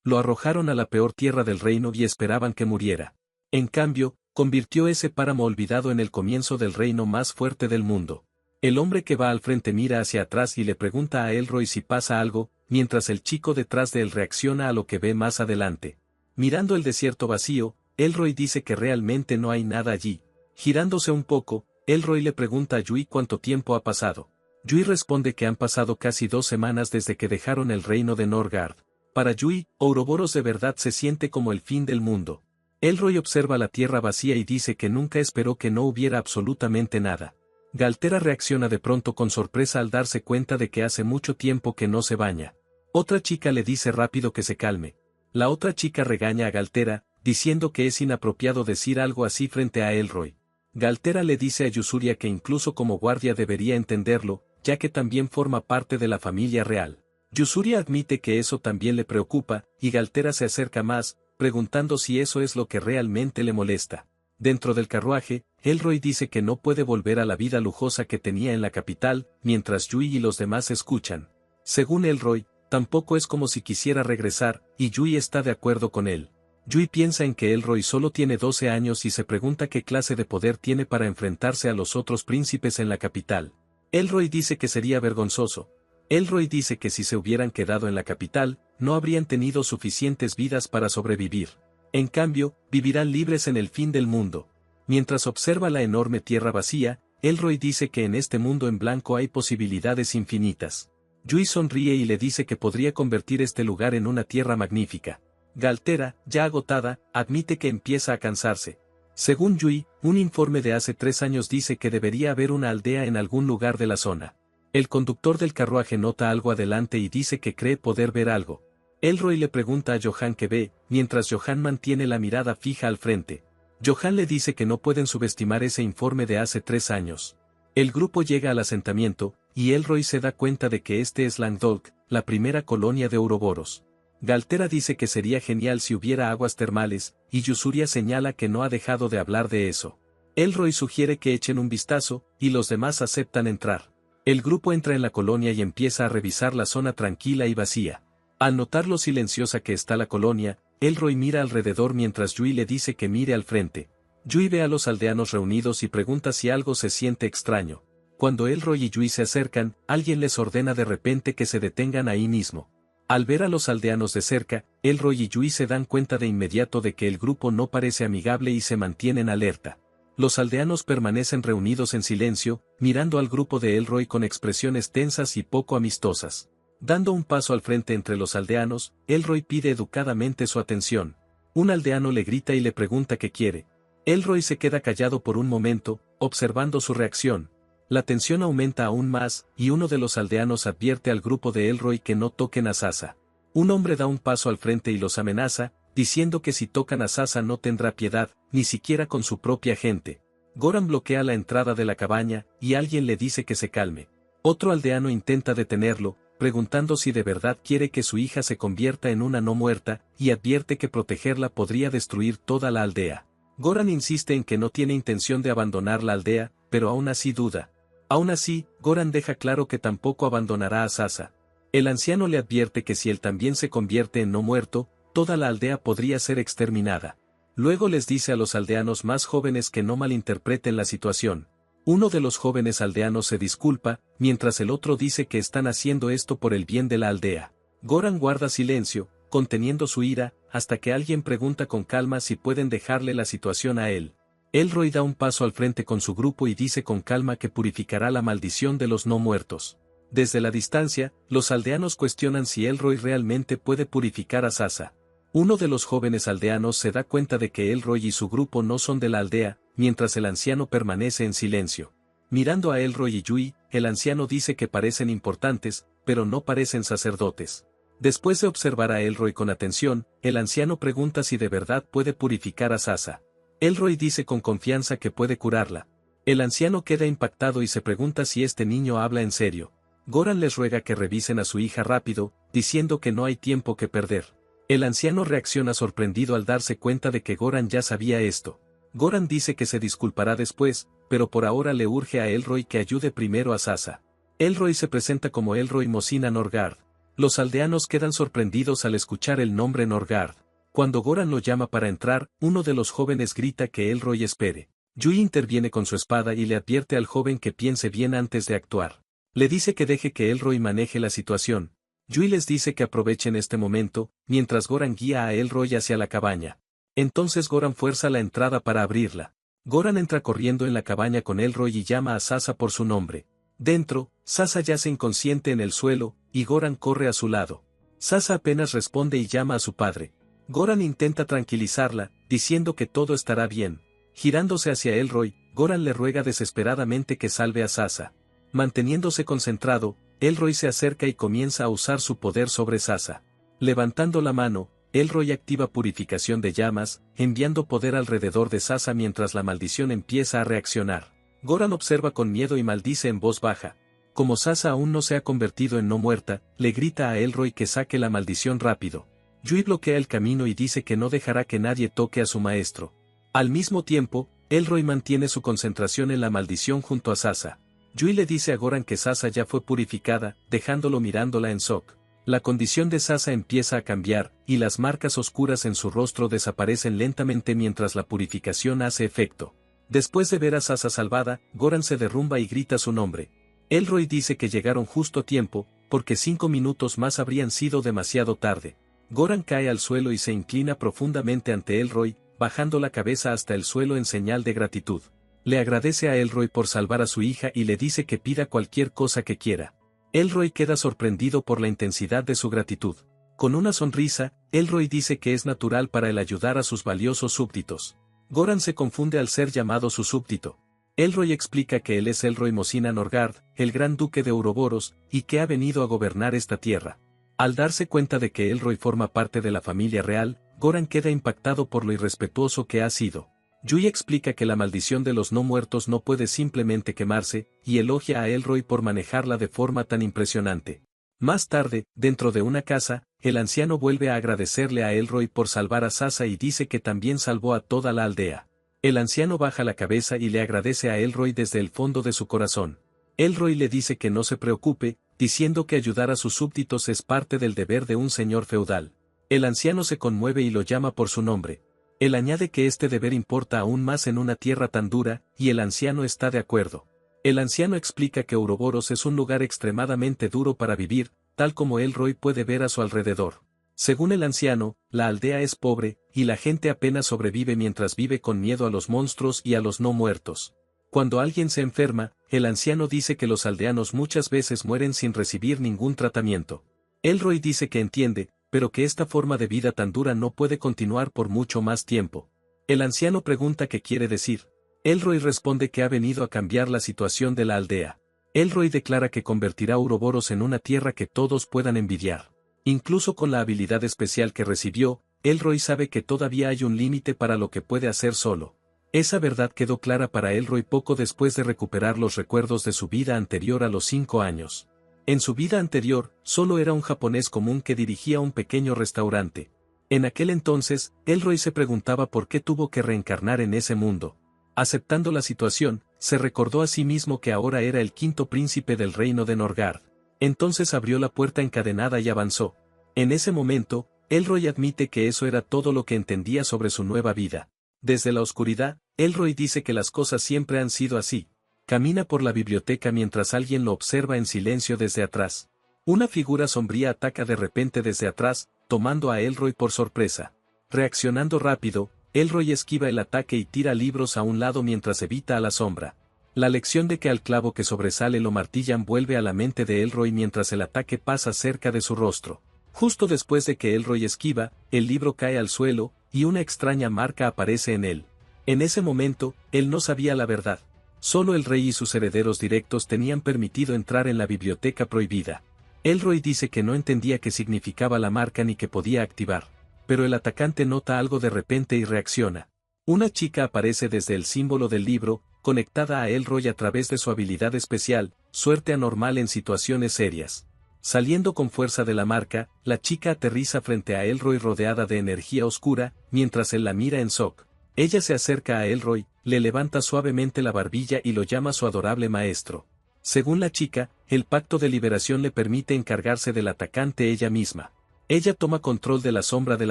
Lo arrojaron a la peor tierra del reino y esperaban que muriera. En cambio, convirtió ese páramo olvidado en el comienzo del reino más fuerte del mundo. El hombre que va al frente mira hacia atrás y le pregunta a Elroy si pasa algo, mientras el chico detrás de él reacciona a lo que ve más adelante. Mirando el desierto vacío, Elroy dice que realmente no hay nada allí. Girándose un poco, Elroy le pregunta a Yui cuánto tiempo ha pasado. Yui responde que han pasado casi 2 semanas desde que dejaron el reino de Norgard. Para Yui, Ouroboros de verdad se siente como el fin del mundo. Elroy observa la tierra vacía y dice que nunca esperó que no hubiera absolutamente nada. Galtera reacciona de pronto con sorpresa al darse cuenta de que hace mucho tiempo que no se baña. Otra chica le dice rápido que se calme. La otra chica regaña a Galtera, diciendo que es inapropiado decir algo así frente a Elroy. Galtera le dice a Yusuria que incluso como guardia debería entenderlo, ya que también forma parte de la familia real. Yusuria admite que eso también le preocupa, y Galtera se acerca más, preguntando si eso es lo que realmente le molesta. Dentro del carruaje, Elroy dice que no puede volver a la vida lujosa que tenía en la capital, mientras Yui y los demás escuchan. Según Elroy, tampoco es como si quisiera regresar, y Yui está de acuerdo con él. Yui piensa en que Elroy solo tiene 12 años y se pregunta qué clase de poder tiene para enfrentarse a los otros príncipes en la capital. Elroy dice que sería vergonzoso. Elroy dice que si se hubieran quedado en la capital, no habrían tenido suficientes vidas para sobrevivir. En cambio, vivirán libres en el fin del mundo. Mientras observa la enorme tierra vacía, Elroy dice que en este mundo en blanco hay posibilidades infinitas. Yui sonríe y le dice que podría convertir este lugar en una tierra magnífica. Galtera, ya agotada, admite que empieza a cansarse. Según Yui, un informe de hace 3 años dice que debería haber una aldea en algún lugar de la zona. El conductor del carruaje nota algo adelante y dice que cree poder ver algo. Elroy le pregunta a Johan qué ve, mientras Johan mantiene la mirada fija al frente. Johan le dice que no pueden subestimar ese informe de hace 3 años. El grupo llega al asentamiento, y Elroy se da cuenta de que este es Langdolk, la primera colonia de Ouroboros. Galtera dice que sería genial si hubiera aguas termales, y Yusuria señala que no ha dejado de hablar de eso. Elroy sugiere que echen un vistazo, y los demás aceptan entrar. El grupo entra en la colonia y empieza a revisar la zona tranquila y vacía. Al notar lo silenciosa que está la colonia, Elroy mira alrededor mientras Yui le dice que mire al frente. Yui ve a los aldeanos reunidos y pregunta si algo se siente extraño. Cuando Elroy y Yui se acercan, alguien les ordena de repente que se detengan ahí mismo. Al ver a los aldeanos de cerca, Elroy y Yui se dan cuenta de inmediato de que el grupo no parece amigable y se mantienen alerta. Los aldeanos permanecen reunidos en silencio, mirando al grupo de Elroy con expresiones tensas y poco amistosas. Dando un paso al frente entre los aldeanos, Elroy pide educadamente su atención. Un aldeano le grita y le pregunta qué quiere. Elroy se queda callado por un momento, observando su reacción. La tensión aumenta aún más, y uno de los aldeanos advierte al grupo de Elroy que no toquen a Sasa. Un hombre da un paso al frente y los amenaza, diciendo que si tocan a Sasa no tendrá piedad, ni siquiera con su propia gente. Goran bloquea la entrada de la cabaña, y alguien le dice que se calme. Otro aldeano intenta detenerlo, preguntando si de verdad quiere que su hija se convierta en una no muerta, y advierte que protegerla podría destruir toda la aldea. Goran insiste en que no tiene intención de abandonar la aldea, pero aún así duda. Aún así, Goran deja claro que tampoco abandonará a Sasa. El anciano le advierte que si él también se convierte en no muerto, toda la aldea podría ser exterminada. Luego les dice a los aldeanos más jóvenes que no malinterpreten la situación. Uno de los jóvenes aldeanos se disculpa, mientras el otro dice que están haciendo esto por el bien de la aldea. Goran guarda silencio, conteniendo su ira, hasta que alguien pregunta con calma si pueden dejarle la situación a él. Elroy da un paso al frente con su grupo y dice con calma que purificará la maldición de los no muertos. Desde la distancia, los aldeanos cuestionan si Elroy realmente puede purificar a Sasa. Uno de los jóvenes aldeanos se da cuenta de que Elroy y su grupo no son de la aldea, mientras el anciano permanece en silencio. Mirando a Elroy y Yui, el anciano dice que parecen importantes, pero no parecen sacerdotes. Después de observar a Elroy con atención, el anciano pregunta si de verdad puede purificar a Sasa. Elroy dice con confianza que puede curarla. El anciano queda impactado y se pregunta si este niño habla en serio. Goran les ruega que revisen a su hija rápido, diciendo que no hay tiempo que perder. El anciano reacciona sorprendido al darse cuenta de que Goran ya sabía esto. Goran dice que se disculpará después, pero por ahora le urge a Elroy que ayude primero a Sasa. Elroy se presenta como Elroy Mosina Norgard. Los aldeanos quedan sorprendidos al escuchar el nombre Norgard. Cuando Goran lo llama para entrar, uno de los jóvenes grita que Elroy espere. Yui interviene con su espada y le advierte al joven que piense bien antes de actuar. Le dice que deje que Elroy maneje la situación. Yui les dice que aprovechen este momento, mientras Goran guía a Elroy hacia la cabaña. Entonces Goran fuerza la entrada para abrirla. Goran entra corriendo en la cabaña con Elroy y llama a Sasa por su nombre. Dentro, Sasa yace inconsciente en el suelo, y Goran corre a su lado. Sasa apenas responde y llama a su padre. Goran intenta tranquilizarla, diciendo que todo estará bien. Girándose hacia Elroy, Goran le ruega desesperadamente que salve a Sasa. Manteniéndose concentrado, Elroy se acerca y comienza a usar su poder sobre Sasa. Levantando la mano, Elroy activa purificación de llamas, enviando poder alrededor de Sasa mientras la maldición empieza a reaccionar. Goran observa con miedo y maldice en voz baja. Como Sasa aún no se ha convertido en no muerta, le grita a Elroy que saque la maldición rápido. Yui bloquea el camino y dice que no dejará que nadie toque a su maestro. Al mismo tiempo, Elroy mantiene su concentración en la maldición junto a Sasa. Yui le dice a Goran que Sasa ya fue purificada, dejándolo mirándola en shock. La condición de Sasa empieza a cambiar, y las marcas oscuras en su rostro desaparecen lentamente mientras la purificación hace efecto. Después de ver a Sasa salvada, Goran se derrumba y grita su nombre. Elroy dice que llegaron justo a tiempo, porque 5 minutos más habrían sido demasiado tarde. Goran cae al suelo y se inclina profundamente ante Elroy, bajando la cabeza hasta el suelo en señal de gratitud. Le agradece a Elroy por salvar a su hija y le dice que pida cualquier cosa que quiera. Elroy queda sorprendido por la intensidad de su gratitud. Con una sonrisa, Elroy dice que es natural para él ayudar a sus valiosos súbditos. Goran se confunde al ser llamado su súbdito. Elroy explica que él es Elroy Mocina Norgard, el gran duque de Ouroboros, y que ha venido a gobernar esta tierra. Al darse cuenta de que Elroy forma parte de la familia real, Goran queda impactado por lo irrespetuoso que ha sido. Yui explica que la maldición de los no muertos no puede simplemente quemarse, y elogia a Elroy por manejarla de forma tan impresionante. Más tarde, dentro de una casa, el anciano vuelve a agradecerle a Elroy por salvar a Sasa y dice que también salvó a toda la aldea. El anciano baja la cabeza y le agradece a Elroy desde el fondo de su corazón. Elroy le dice que no se preocupe, diciendo que ayudar a sus súbditos es parte del deber de un señor feudal. El anciano se conmueve y lo llama por su nombre. Él añade que este deber importa aún más en una tierra tan dura, y el anciano está de acuerdo. El anciano explica que Ouroboros es un lugar extremadamente duro para vivir, tal como Elroy puede ver a su alrededor. Según el anciano, la aldea es pobre, y la gente apenas sobrevive mientras vive con miedo a los monstruos y a los no muertos. Cuando alguien se enferma, el anciano dice que los aldeanos muchas veces mueren sin recibir ningún tratamiento. Elroy dice que entiende, pero que esta forma de vida tan dura no puede continuar por mucho más tiempo. El anciano pregunta qué quiere decir. Elroy responde que ha venido a cambiar la situación de la aldea. Elroy declara que convertirá a Ouroboros en una tierra que todos puedan envidiar. Incluso con la habilidad especial que recibió, Elroy sabe que todavía hay un límite para lo que puede hacer solo. Esa verdad quedó clara para Elroy poco después de recuperar los recuerdos de su vida anterior a los 5 años. En su vida anterior, solo era un japonés común que dirigía un pequeño restaurante. En aquel entonces, Elroy se preguntaba por qué tuvo que reencarnar en ese mundo. Aceptando la situación, se recordó a sí mismo que ahora era el quinto príncipe del reino de Norgard. Entonces abrió la puerta encadenada y avanzó. En ese momento, Elroy admite que eso era todo lo que entendía sobre su nueva vida. Desde la oscuridad, Elroy dice que las cosas siempre han sido así. Camina por la biblioteca mientras alguien lo observa en silencio desde atrás. Una figura sombría ataca de repente desde atrás, tomando a Elroy por sorpresa. Reaccionando rápido, Elroy esquiva el ataque y tira libros a un lado mientras evita a la sombra. La lección de que al clavo que sobresale lo martillan vuelve a la mente de Elroy mientras el ataque pasa cerca de su rostro. Justo después de que Elroy esquiva, el libro cae al suelo, y una extraña marca aparece en él. En ese momento, él no sabía la verdad. Solo el rey y sus herederos directos tenían permitido entrar en la biblioteca prohibida. Elroy dice que no entendía qué significaba la marca ni que podía activar. Pero el atacante nota algo de repente y reacciona. Una chica aparece desde el símbolo del libro, conectada a Elroy a través de su habilidad especial, suerte anormal en situaciones serias. Saliendo con fuerza de la marca, la chica aterriza frente a Elroy rodeada de energía oscura, mientras él la mira en shock. Ella se acerca a Elroy, le levanta suavemente la barbilla y lo llama su adorable maestro. Según la chica, el pacto de liberación le permite encargarse del atacante ella misma. Ella toma control de la sombra del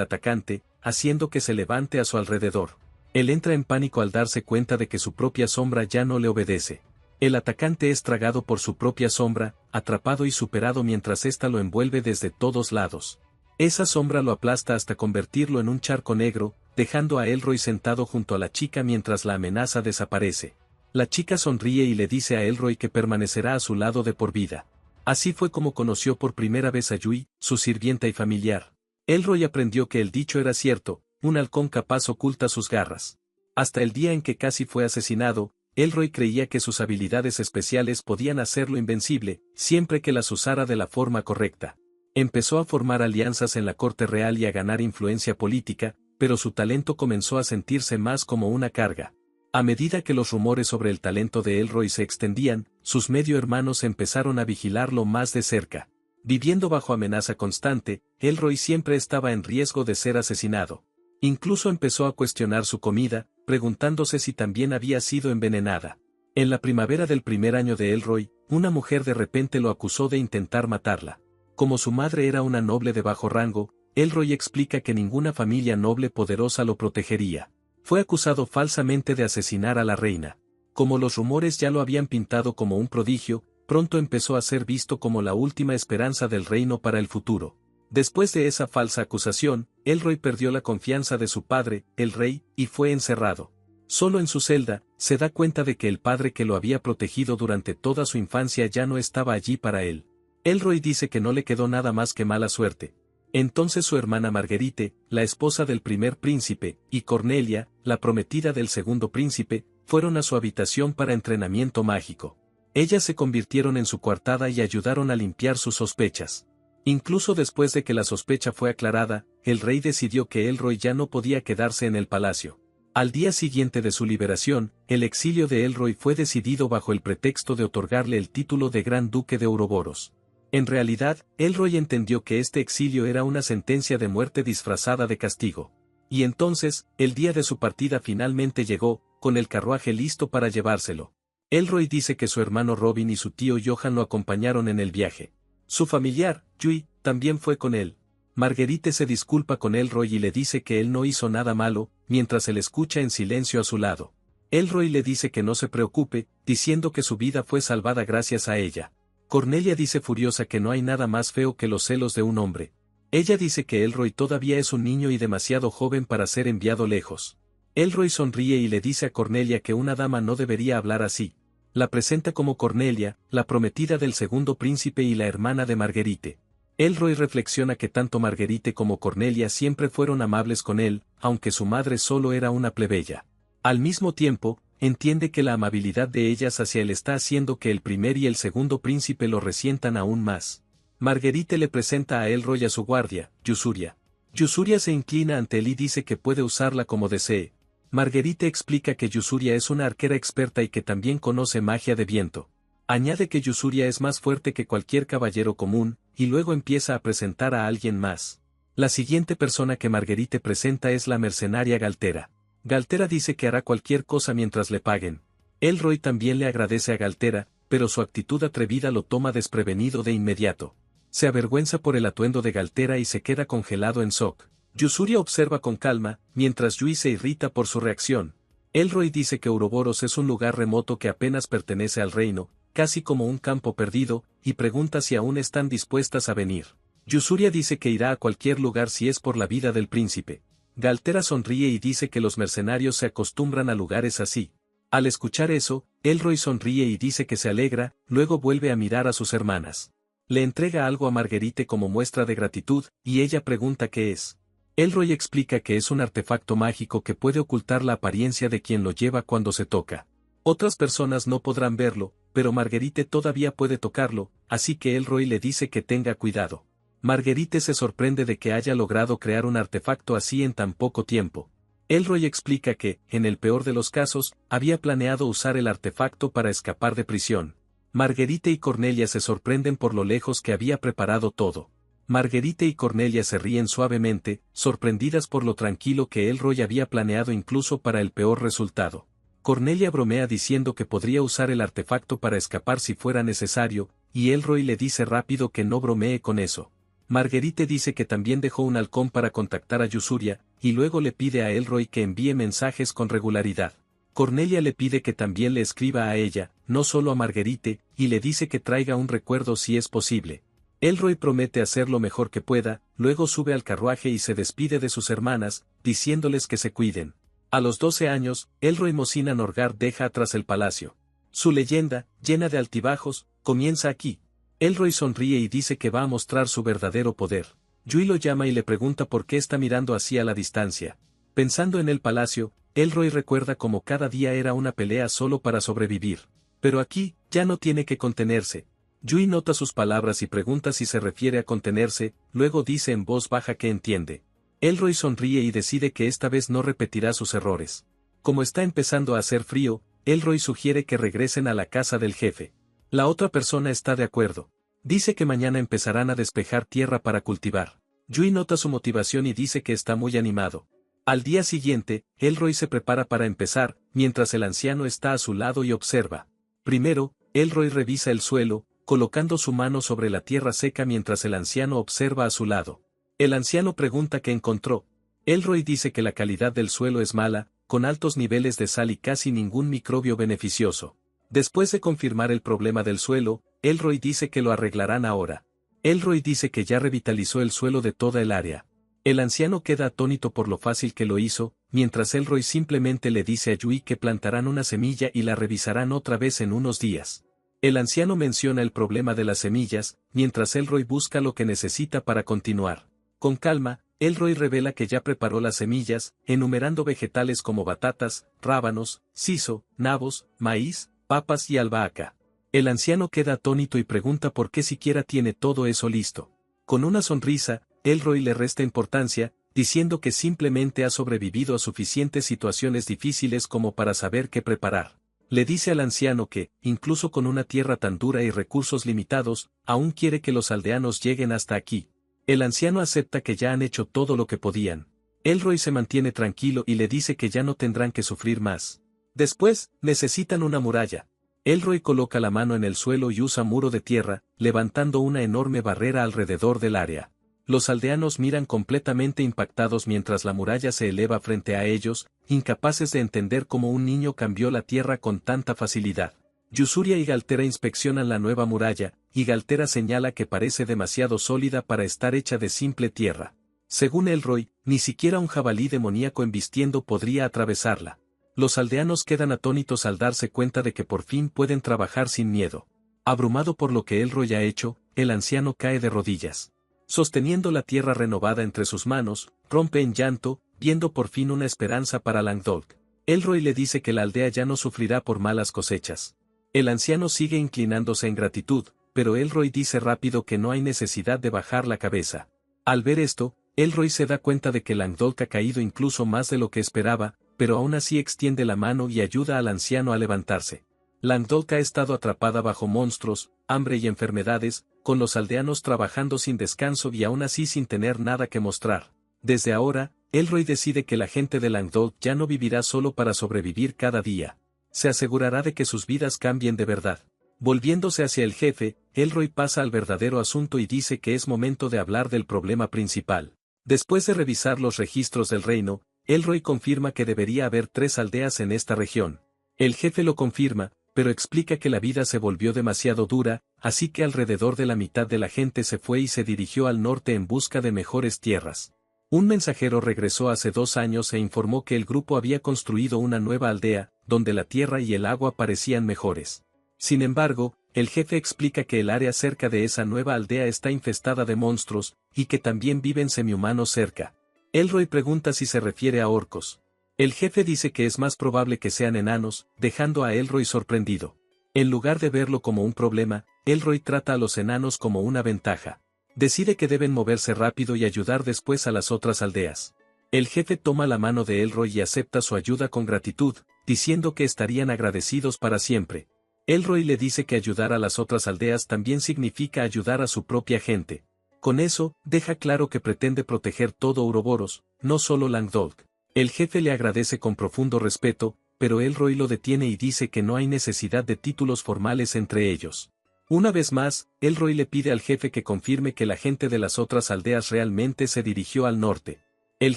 atacante, haciendo que se levante a su alrededor. Él entra en pánico al darse cuenta de que su propia sombra ya no le obedece. El atacante es tragado por su propia sombra, atrapado y superado mientras ésta lo envuelve desde todos lados. Esa sombra lo aplasta hasta convertirlo en un charco negro, dejando a Elroy sentado junto a la chica mientras la amenaza desaparece. La chica sonríe y le dice a Elroy que permanecerá a su lado de por vida. Así fue como conoció por primera vez a Yui, su sirvienta y familiar. Elroy aprendió que el dicho era cierto, un halcón capaz oculta sus garras. Hasta el día en que casi fue asesinado, Elroy creía que sus habilidades especiales podían hacerlo invencible, siempre que las usara de la forma correcta. Empezó a formar alianzas en la corte real y a ganar influencia política, pero su talento comenzó a sentirse más como una carga. A medida que los rumores sobre el talento de Elroy se extendían, sus medio hermanos empezaron a vigilarlo más de cerca. Viviendo bajo amenaza constante, Elroy siempre estaba en riesgo de ser asesinado. Incluso empezó a cuestionar su comida, preguntándose si también había sido envenenada. En la primavera del primer año de Elroy, una mujer de repente lo acusó de intentar matarla. Como su madre era una noble de bajo rango, Elroy explica que ninguna familia noble poderosa lo protegería. Fue acusado falsamente de asesinar a la reina. Como los rumores ya lo habían pintado como un prodigio, pronto empezó a ser visto como la última esperanza del reino para el futuro. Después de esa falsa acusación, Elroy perdió la confianza de su padre, el rey, y fue encerrado. Solo en su celda, se da cuenta de que el padre que lo había protegido durante toda su infancia ya no estaba allí para él. Elroy dice que no le quedó nada más que mala suerte. Entonces su hermana Marguerite, la esposa del primer príncipe, y Cornelia, la prometida del segundo príncipe, fueron a su habitación para entrenamiento mágico. Ellas se convirtieron en su coartada y ayudaron a limpiar sus sospechas. Incluso después de que la sospecha fue aclarada, el rey decidió que Elroy ya no podía quedarse en el palacio. Al día siguiente de su liberación, el exilio de Elroy fue decidido bajo el pretexto de otorgarle el título de Gran Duque de Ouroboros. En realidad, Elroy entendió que este exilio era una sentencia de muerte disfrazada de castigo. Y entonces, el día de su partida finalmente llegó, con el carruaje listo para llevárselo. Elroy dice que su hermano Robin y su tío Johan lo acompañaron en el viaje. Su familiar, Yui, también fue con él. Marguerite se disculpa con Elroy y le dice que él no hizo nada malo, mientras él escucha en silencio a su lado. Elroy le dice que no se preocupe, diciendo que su vida fue salvada gracias a ella. Cornelia dice furiosa que no hay nada más feo que los celos de un hombre. Ella dice que Elroy todavía es un niño y demasiado joven para ser enviado lejos. Elroy sonríe y le dice a Cornelia que una dama no debería hablar así. La presenta como Cornelia, la prometida del segundo príncipe y la hermana de Marguerite. Elroy reflexiona que tanto Marguerite como Cornelia siempre fueron amables con él, aunque su madre solo era una plebeya. Al mismo tiempo, entiende que la amabilidad de ellas hacia él está haciendo que el primer y el segundo príncipe lo resientan aún más. Marguerite le presenta a Elroy a su guardia, Yusuria. Yusuria se inclina ante él y dice que puede usarla como desee. Marguerite explica que Yusuria es una arquera experta y que también conoce magia de viento. Añade que Yusuria es más fuerte que cualquier caballero común, y luego empieza a presentar a alguien más. La siguiente persona que Marguerite presenta es la mercenaria Galtera. Galtera dice que hará cualquier cosa mientras le paguen. Elroy también le agradece a Galtera, pero su actitud atrevida lo toma desprevenido de inmediato. Se avergüenza por el atuendo de Galtera y se queda congelado en shock. Yusuria observa con calma, mientras Yui se irrita por su reacción. Elroy dice que Ouroboros es un lugar remoto que apenas pertenece al reino, casi como un campo perdido, y pregunta si aún están dispuestas a venir. Yusuria dice que irá a cualquier lugar si es por la vida del príncipe. Galtera sonríe y dice que los mercenarios se acostumbran a lugares así. Al escuchar eso, Elroy sonríe y dice que se alegra, luego vuelve a mirar a sus hermanas. Le entrega algo a Marguerite como muestra de gratitud, y ella pregunta qué es. Elroy explica que es un artefacto mágico que puede ocultar la apariencia de quien lo lleva cuando se toca. Otras personas no podrán verlo, pero Marguerite todavía puede tocarlo, así que Elroy le dice que tenga cuidado. Marguerite se sorprende de que haya logrado crear un artefacto así en tan poco tiempo. Elroy explica que, en el peor de los casos, había planeado usar el artefacto para escapar de prisión. Marguerite y Cornelia se sorprenden por lo lejos que había preparado todo. Marguerite y Cornelia se ríen suavemente, sorprendidas por lo tranquilo que Elroy había planeado incluso para el peor resultado. Cornelia bromea diciendo que podría usar el artefacto para escapar si fuera necesario, y Elroy le dice rápido que no bromee con eso. Marguerite dice que también dejó un halcón para contactar a Yusuria, y luego le pide a Elroy que envíe mensajes con regularidad. Cornelia le pide que también le escriba a ella, no solo a Marguerite, y le dice que traiga un recuerdo si es posible. Elroy promete hacer lo mejor que pueda, luego sube al carruaje y se despide de sus hermanas, diciéndoles que se cuiden. A los 12 años, Elroy Mocina Norgard deja atrás el palacio. Su leyenda, llena de altibajos, comienza aquí. Elroy sonríe y dice que va a mostrar su verdadero poder. Yui lo llama y le pregunta por qué está mirando así a la distancia. Pensando en el palacio, Elroy recuerda cómo cada día era una pelea solo para sobrevivir. Pero aquí, ya no tiene que contenerse. Yui nota sus palabras y pregunta si se refiere a contenerse, luego dice en voz baja que entiende. Elroy sonríe y decide que esta vez no repetirá sus errores. Como está empezando a hacer frío, Elroy sugiere que regresen a la casa del jefe. La otra persona está de acuerdo. Dice que mañana empezarán a despejar tierra para cultivar. Yui nota su motivación y dice que está muy animado. Al día siguiente, Elroy se prepara para empezar, mientras el anciano está a su lado y observa. Primero, Elroy revisa el suelo, colocando su mano sobre la tierra seca mientras el anciano observa a su lado. El anciano pregunta qué encontró. Elroy dice que la calidad del suelo es mala, con altos niveles de sal y casi ningún microbio beneficioso. Después de confirmar el problema del suelo, Elroy dice que lo arreglarán ahora. Elroy dice que ya revitalizó el suelo de toda el área. El anciano queda atónito por lo fácil que lo hizo, mientras Elroy simplemente le dice a Yui que plantarán una semilla y la revisarán otra vez en unos días. El anciano menciona el problema de las semillas, mientras Elroy busca lo que necesita para continuar. Con calma, Elroy revela que ya preparó las semillas, enumerando vegetales como batatas, rábanos, siso, nabos, maíz, papas y albahaca. El anciano queda atónito y pregunta por qué siquiera tiene todo eso listo. Con una sonrisa, Elroy le resta importancia, diciendo que simplemente ha sobrevivido a suficientes situaciones difíciles como para saber qué preparar. Le dice al anciano que, incluso con una tierra tan dura y recursos limitados, aún quiere que los aldeanos lleguen hasta aquí. El anciano acepta que ya han hecho todo lo que podían. Elroy se mantiene tranquilo y le dice que ya no tendrán que sufrir más. Después, necesitan una muralla. Elroy coloca la mano en el suelo y usa muro de tierra, levantando una enorme barrera alrededor del área. Los aldeanos miran completamente impactados mientras la muralla se eleva frente a ellos, incapaces de entender cómo un niño cambió la tierra con tanta facilidad. Yusuria y Galtera inspeccionan la nueva muralla, y Galtera señala que parece demasiado sólida para estar hecha de simple tierra. Según Elroy, ni siquiera un jabalí demoníaco embistiendo podría atravesarla. Los aldeanos quedan atónitos al darse cuenta de que por fin pueden trabajar sin miedo. Abrumado por lo que Elroy ha hecho, el anciano cae de rodillas. Sosteniendo la tierra renovada entre sus manos, rompe en llanto, viendo por fin una esperanza para Langdolk. Elroy le dice que la aldea ya no sufrirá por malas cosechas. El anciano sigue inclinándose en gratitud, pero Elroy dice rápido que no hay necesidad de bajar la cabeza. Al ver esto, Elroy se da cuenta de que Langdolk ha caído incluso más de lo que esperaba, pero aún así extiende la mano y ayuda al anciano a levantarse. Langdolk ha estado atrapada bajo monstruos, hambre y enfermedades, con los aldeanos trabajando sin descanso y aún así sin tener nada que mostrar. Desde ahora, Elroy decide que la gente de Langdolk ya no vivirá solo para sobrevivir cada día. Se asegurará de que sus vidas cambien de verdad. Volviéndose hacia el jefe, Elroy pasa al verdadero asunto y dice que es momento de hablar del problema principal. Después de revisar los registros del reino, Elroy confirma que debería haber 3 aldeas en esta región. El jefe lo confirma, pero explica que la vida se volvió demasiado dura, así que alrededor de la mitad de la gente se fue y se dirigió al norte en busca de mejores tierras. Un mensajero regresó hace 2 años e informó que el grupo había construido una nueva aldea, donde la tierra y el agua parecían mejores. Sin embargo, el jefe explica que el área cerca de esa nueva aldea está infestada de monstruos, y que también viven semihumanos cerca. Elroy pregunta si se refiere a orcos. El jefe dice que es más probable que sean enanos, dejando a Elroy sorprendido. En lugar de verlo como un problema, Elroy trata a los enanos como una ventaja. Decide que deben moverse rápido y ayudar después a las otras aldeas. El jefe toma la mano de Elroy y acepta su ayuda con gratitud, diciendo que estarían agradecidos para siempre. Elroy le dice que ayudar a las otras aldeas también significa ayudar a su propia gente. Con eso, deja claro que pretende proteger todo Ouroboros, no solo Langdolk. El jefe le agradece con profundo respeto, pero Elroy lo detiene y dice que no hay necesidad de títulos formales entre ellos. Una vez más, Elroy le pide al jefe que confirme que la gente de las otras aldeas realmente se dirigió al norte. El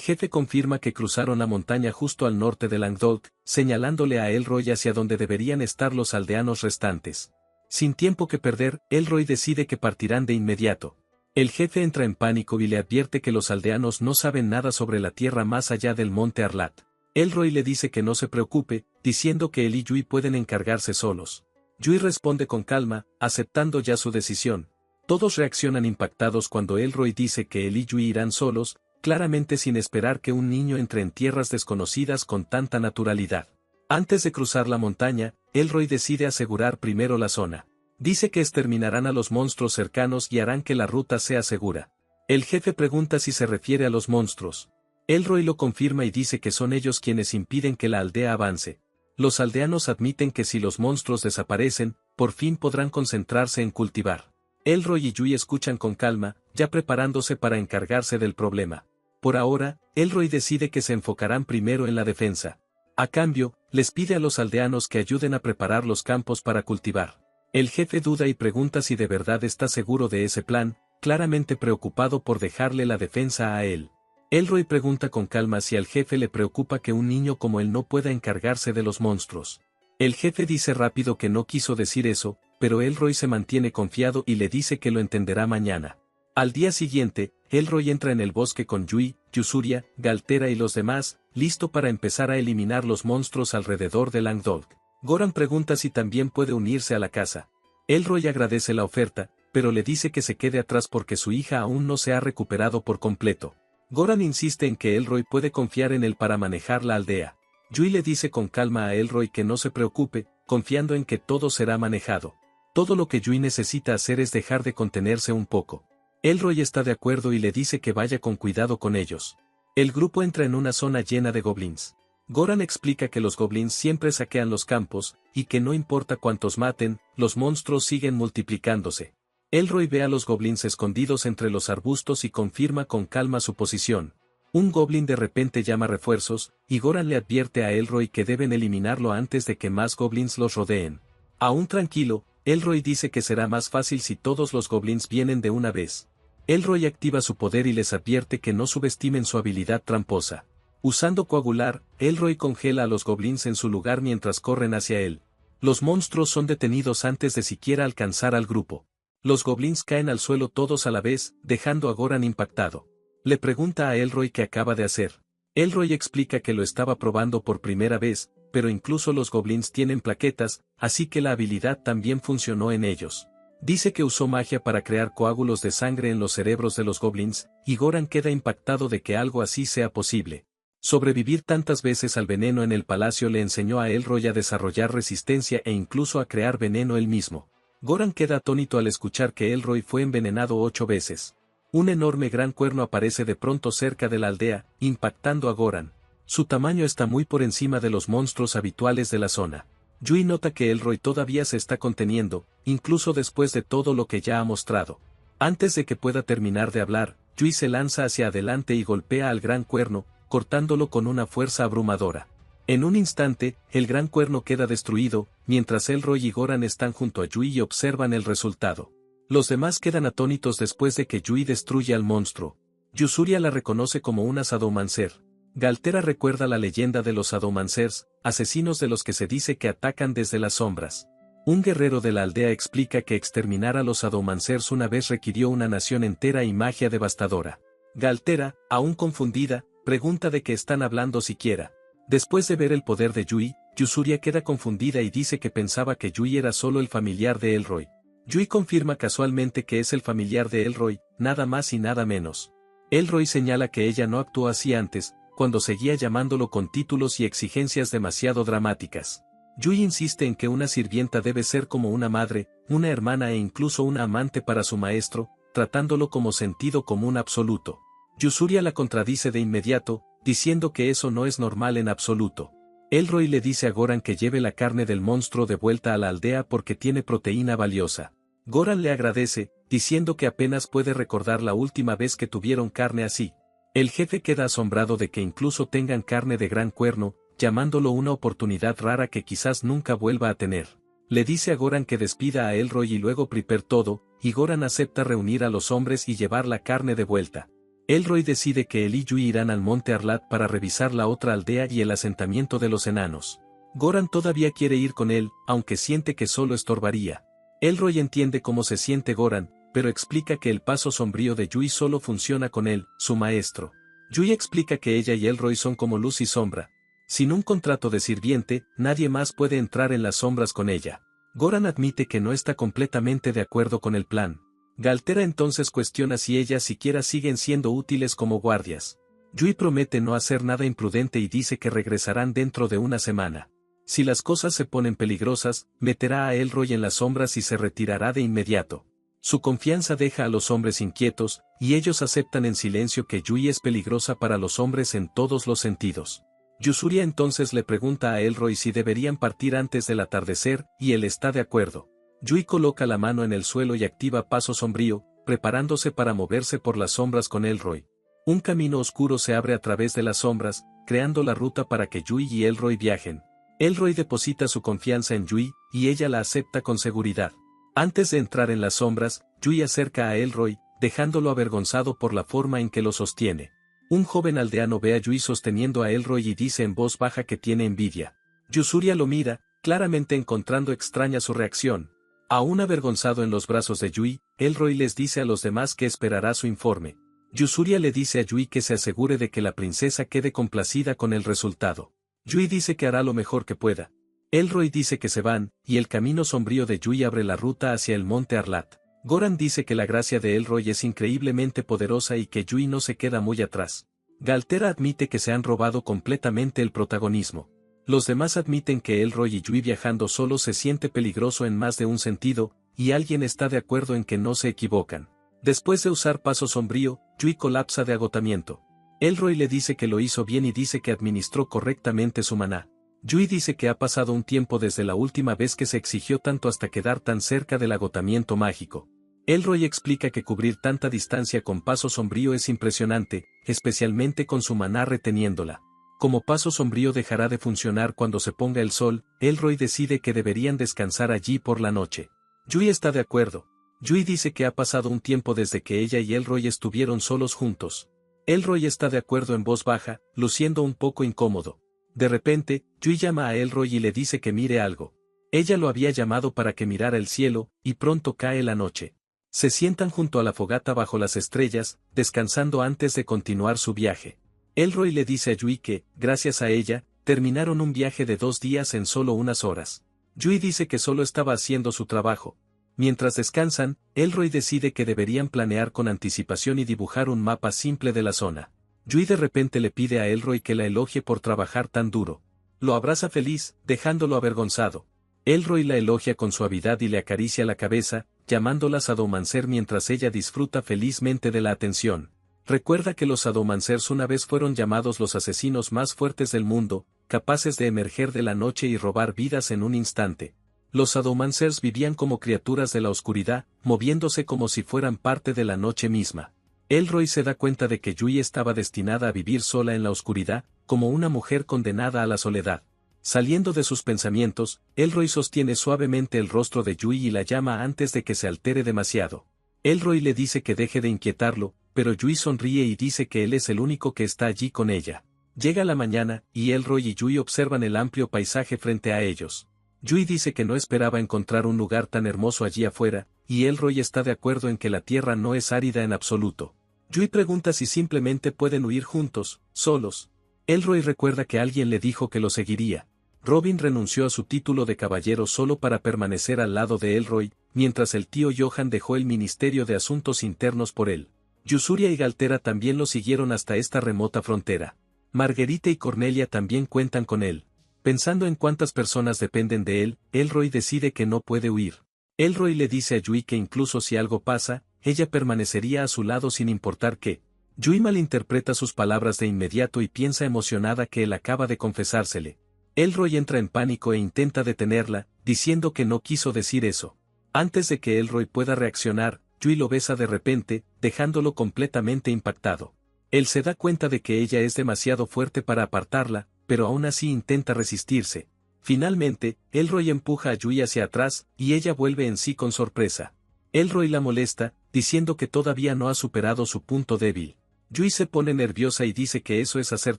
jefe confirma que cruzaron la montaña justo al norte de Langdolk, señalándole a Elroy hacia donde deberían estar los aldeanos restantes. Sin tiempo que perder, Elroy decide que partirán de inmediato. El jefe entra en pánico y le advierte que los aldeanos no saben nada sobre la tierra más allá del monte Arlat. Elroy le dice que no se preocupe, diciendo que él y Yui pueden encargarse solos. Yui responde con calma, aceptando ya su decisión. Todos reaccionan impactados cuando Elroy dice que él y Yui irán solos, claramente sin esperar que un niño entre en tierras desconocidas con tanta naturalidad. Antes de cruzar la montaña, Elroy decide asegurar primero la zona. Dice que exterminarán a los monstruos cercanos y harán que la ruta sea segura. El jefe pregunta si se refiere a los monstruos. Elroy lo confirma y dice que son ellos quienes impiden que la aldea avance. Los aldeanos admiten que si los monstruos desaparecen, por fin podrán concentrarse en cultivar. Elroy y Yui escuchan con calma, ya preparándose para encargarse del problema. Por ahora, Elroy decide que se enfocarán primero en la defensa. A cambio, les pide a los aldeanos que ayuden a preparar los campos para cultivar. El jefe duda y pregunta si de verdad está seguro de ese plan, claramente preocupado por dejarle la defensa a él. Elroy pregunta con calma si al jefe le preocupa que un niño como él no pueda encargarse de los monstruos. El jefe dice rápido que no quiso decir eso, pero Elroy se mantiene confiado y le dice que lo entenderá mañana. Al día siguiente, Elroy entra en el bosque con Yui, Yusuria, Galtera y los demás, listo para empezar a eliminar los monstruos alrededor de Langdolk. Goran pregunta si también puede unirse a la caza. Elroy agradece la oferta, pero le dice que se quede atrás porque su hija aún no se ha recuperado por completo. Goran insiste en que Elroy puede confiar en él para manejar la aldea. Yui le dice con calma a Elroy que no se preocupe, confiando en que todo será manejado. Todo lo que Yui necesita hacer es dejar de contenerse un poco. Elroy está de acuerdo y le dice que vaya con cuidado con ellos. El grupo entra en una zona llena de goblins. Goran explica que los goblins siempre saquean los campos, y que no importa cuántos maten, los monstruos siguen multiplicándose. Elroy ve a los goblins escondidos entre los arbustos y confirma con calma su posición. Un goblin de repente llama refuerzos, y Goran le advierte a Elroy que deben eliminarlo antes de que más goblins los rodeen. Aún tranquilo, Elroy dice que será más fácil si todos los goblins vienen de una vez. Elroy activa su poder y les advierte que no subestimen su habilidad tramposa. Usando coagular, Elroy congela a los goblins en su lugar mientras corren hacia él. Los monstruos son detenidos antes de siquiera alcanzar al grupo. Los goblins caen al suelo todos a la vez, dejando a Goran impactado. Le pregunta a Elroy qué acaba de hacer. Elroy explica que lo estaba probando por primera vez, pero incluso los goblins tienen plaquetas, así que la habilidad también funcionó en ellos. Dice que usó magia para crear coágulos de sangre en los cerebros de los goblins, y Goran queda impactado de que algo así sea posible. Sobrevivir tantas veces al veneno en el palacio le enseñó a Elroy a desarrollar resistencia e incluso a crear veneno él mismo. Goran queda atónito al escuchar que Elroy fue envenenado 8 veces. Un enorme gran cuerno aparece de pronto cerca de la aldea, impactando a Goran. Su tamaño está muy por encima de los monstruos habituales de la zona. Yui nota que Elroy todavía se está conteniendo, incluso después de todo lo que ya ha mostrado. Antes de que pueda terminar de hablar, Yui se lanza hacia adelante y golpea al gran cuerno, cortándolo con una fuerza abrumadora. En un instante, el gran cuerno queda destruido, mientras Elroy y Goran están junto a Yui y observan el resultado. Los demás quedan atónitos después de que Yui destruye al monstruo. Yusuria la reconoce como una Sadomancer. Galtera recuerda la leyenda de los Sadomancers, asesinos de los que se dice que atacan desde las sombras. Un guerrero de la aldea explica que exterminar a los Sadomancers una vez requirió una nación entera y magia devastadora. Galtera, aún confundida, pregunta de qué están hablando siquiera. Después de ver el poder de Yui, Yusuria queda confundida y dice que pensaba que Yui era solo el familiar de Elroy. Yui confirma casualmente que es el familiar de Elroy, nada más y nada menos. Elroy señala que ella no actuó así antes, cuando seguía llamándolo con títulos y exigencias demasiado dramáticas. Yui insiste en que una sirvienta debe ser como una madre, una hermana e incluso una amante para su maestro, tratándolo como sentido común absoluto. Yusuria la contradice de inmediato, diciendo que eso no es normal en absoluto. Elroy le dice a Goran que lleve la carne del monstruo de vuelta a la aldea porque tiene proteína valiosa. Goran le agradece, diciendo que apenas puede recordar la última vez que tuvieron carne así. El jefe queda asombrado de que incluso tengan carne de gran cuerno, llamándolo una oportunidad rara que quizás nunca vuelva a tener. Le dice a Goran que despida a Elroy y luego prepare todo, y Goran acepta reunir a los hombres y llevar la carne de vuelta. Elroy decide que él y Yui irán al monte Arlat para revisar la otra aldea y el asentamiento de los enanos. Goran todavía quiere ir con él, aunque siente que solo estorbaría. Elroy entiende cómo se siente Goran, pero explica que el paso sombrío de Yui solo funciona con él, su maestro. Yui explica que ella y Elroy son como luz y sombra. Sin un contrato de sirviente, nadie más puede entrar en las sombras con ella. Goran admite que no está completamente de acuerdo con el plan. Galtera entonces cuestiona si ellas siquiera siguen siendo útiles como guardias. Yui promete no hacer nada imprudente y dice que regresarán dentro de una semana. Si las cosas se ponen peligrosas, meterá a Elroy en las sombras y se retirará de inmediato. Su confianza deja a los hombres inquietos, y ellos aceptan en silencio que Yui es peligrosa para los hombres en todos los sentidos. Yusuria entonces le pregunta a Elroy si deberían partir antes del atardecer, y él está de acuerdo. Yui coloca la mano en el suelo y activa paso sombrío, preparándose para moverse por las sombras con Elroy. Un camino oscuro se abre a través de las sombras, creando la ruta para que Yui y Elroy viajen. Elroy deposita su confianza en Yui, y ella la acepta con seguridad. Antes de entrar en las sombras, Yui acerca a Elroy, dejándolo avergonzado por la forma en que lo sostiene. Un joven aldeano ve a Yui sosteniendo a Elroy y dice en voz baja que tiene envidia. Yusuria lo mira, claramente encontrando extraña su reacción. Aún avergonzado en los brazos de Yui, Elroy les dice a los demás que esperará su informe. Yusuria le dice a Yui que se asegure de que la princesa quede complacida con el resultado. Yui dice que hará lo mejor que pueda. Elroy dice que se van, y el camino sombrío de Yui abre la ruta hacia el monte Arlat. Goran dice que la gracia de Elroy es increíblemente poderosa y que Yui no se queda muy atrás. Galtera admite que se han robado completamente el protagonismo. Los demás admiten que Elroy y Yui viajando solos se siente peligroso en más de un sentido, y alguien está de acuerdo en que no se equivocan. Después de usar paso sombrío, Yui colapsa de agotamiento. Elroy le dice que lo hizo bien y dice que administró correctamente su maná. Yui dice que ha pasado un tiempo desde la última vez que se exigió tanto hasta quedar tan cerca del agotamiento mágico. Elroy explica que cubrir tanta distancia con paso sombrío es impresionante, especialmente con su maná reteniéndola. Como paso sombrío dejará de funcionar cuando se ponga el sol, Elroy decide que deberían descansar allí por la noche. Yui está de acuerdo. Yui dice que ha pasado un tiempo desde que ella y Elroy estuvieron solos juntos. Elroy está de acuerdo en voz baja, luciendo un poco incómodo. De repente, Yui llama a Elroy y le dice que mire algo. Ella lo había llamado para que mirara el cielo, y pronto cae la noche. Se sientan junto a la fogata bajo las estrellas, descansando antes de continuar su viaje. Elroy le dice a Yui que, gracias a ella, terminaron un viaje de 2 días en solo unas horas. Yui dice que solo estaba haciendo su trabajo. Mientras descansan, Elroy decide que deberían planear con anticipación y dibujar un mapa simple de la zona. Yui de repente le pide a Elroy que la elogie por trabajar tan duro. Lo abraza feliz, dejándolo avergonzado. Elroy la elogia con suavidad y le acaricia la cabeza, llamándola Sadomancer mientras ella disfruta felizmente de la atención. Recuerda que los Sadomancers una vez fueron llamados los asesinos más fuertes del mundo, capaces de emerger de la noche y robar vidas en un instante. Los Sadomancers vivían como criaturas de la oscuridad, moviéndose como si fueran parte de la noche misma. Elroy se da cuenta de que Yui estaba destinada a vivir sola en la oscuridad, como una mujer condenada a la soledad. Saliendo de sus pensamientos, Elroy sostiene suavemente el rostro de Yui y la llama antes de que se altere demasiado. Elroy le dice que deje de inquietarlo, pero Yui sonríe y dice que él es el único que está allí con ella. Llega la mañana, y Elroy y Yui observan el amplio paisaje frente a ellos. Yui dice que no esperaba encontrar un lugar tan hermoso allí afuera, y Elroy está de acuerdo en que la tierra no es árida en absoluto. Yui pregunta si simplemente pueden huir juntos, solos. Elroy recuerda que alguien le dijo que lo seguiría. Robin renunció a su título de caballero solo para permanecer al lado de Elroy, mientras el tío Johan dejó el Ministerio de Asuntos Internos por él. Yusuria y Galtera también lo siguieron hasta esta remota frontera. Marguerite y Cornelia también cuentan con él. Pensando en cuántas personas dependen de él, Elroy decide que no puede huir. Elroy le dice a Yui que incluso si algo pasa, ella permanecería a su lado sin importar qué. Yui malinterpreta sus palabras de inmediato y piensa emocionada que él acaba de confesársele. Elroy entra en pánico e intenta detenerla, diciendo que no quiso decir eso. Antes de que Elroy pueda reaccionar, Yui lo besa de repente, dejándolo completamente impactado. Él se da cuenta de que ella es demasiado fuerte para apartarla, pero aún así intenta resistirse. Finalmente, Elroy empuja a Yui hacia atrás, y ella vuelve en sí con sorpresa. Elroy la molesta, diciendo que todavía no ha superado su punto débil. Yui se pone nerviosa y dice que eso es hacer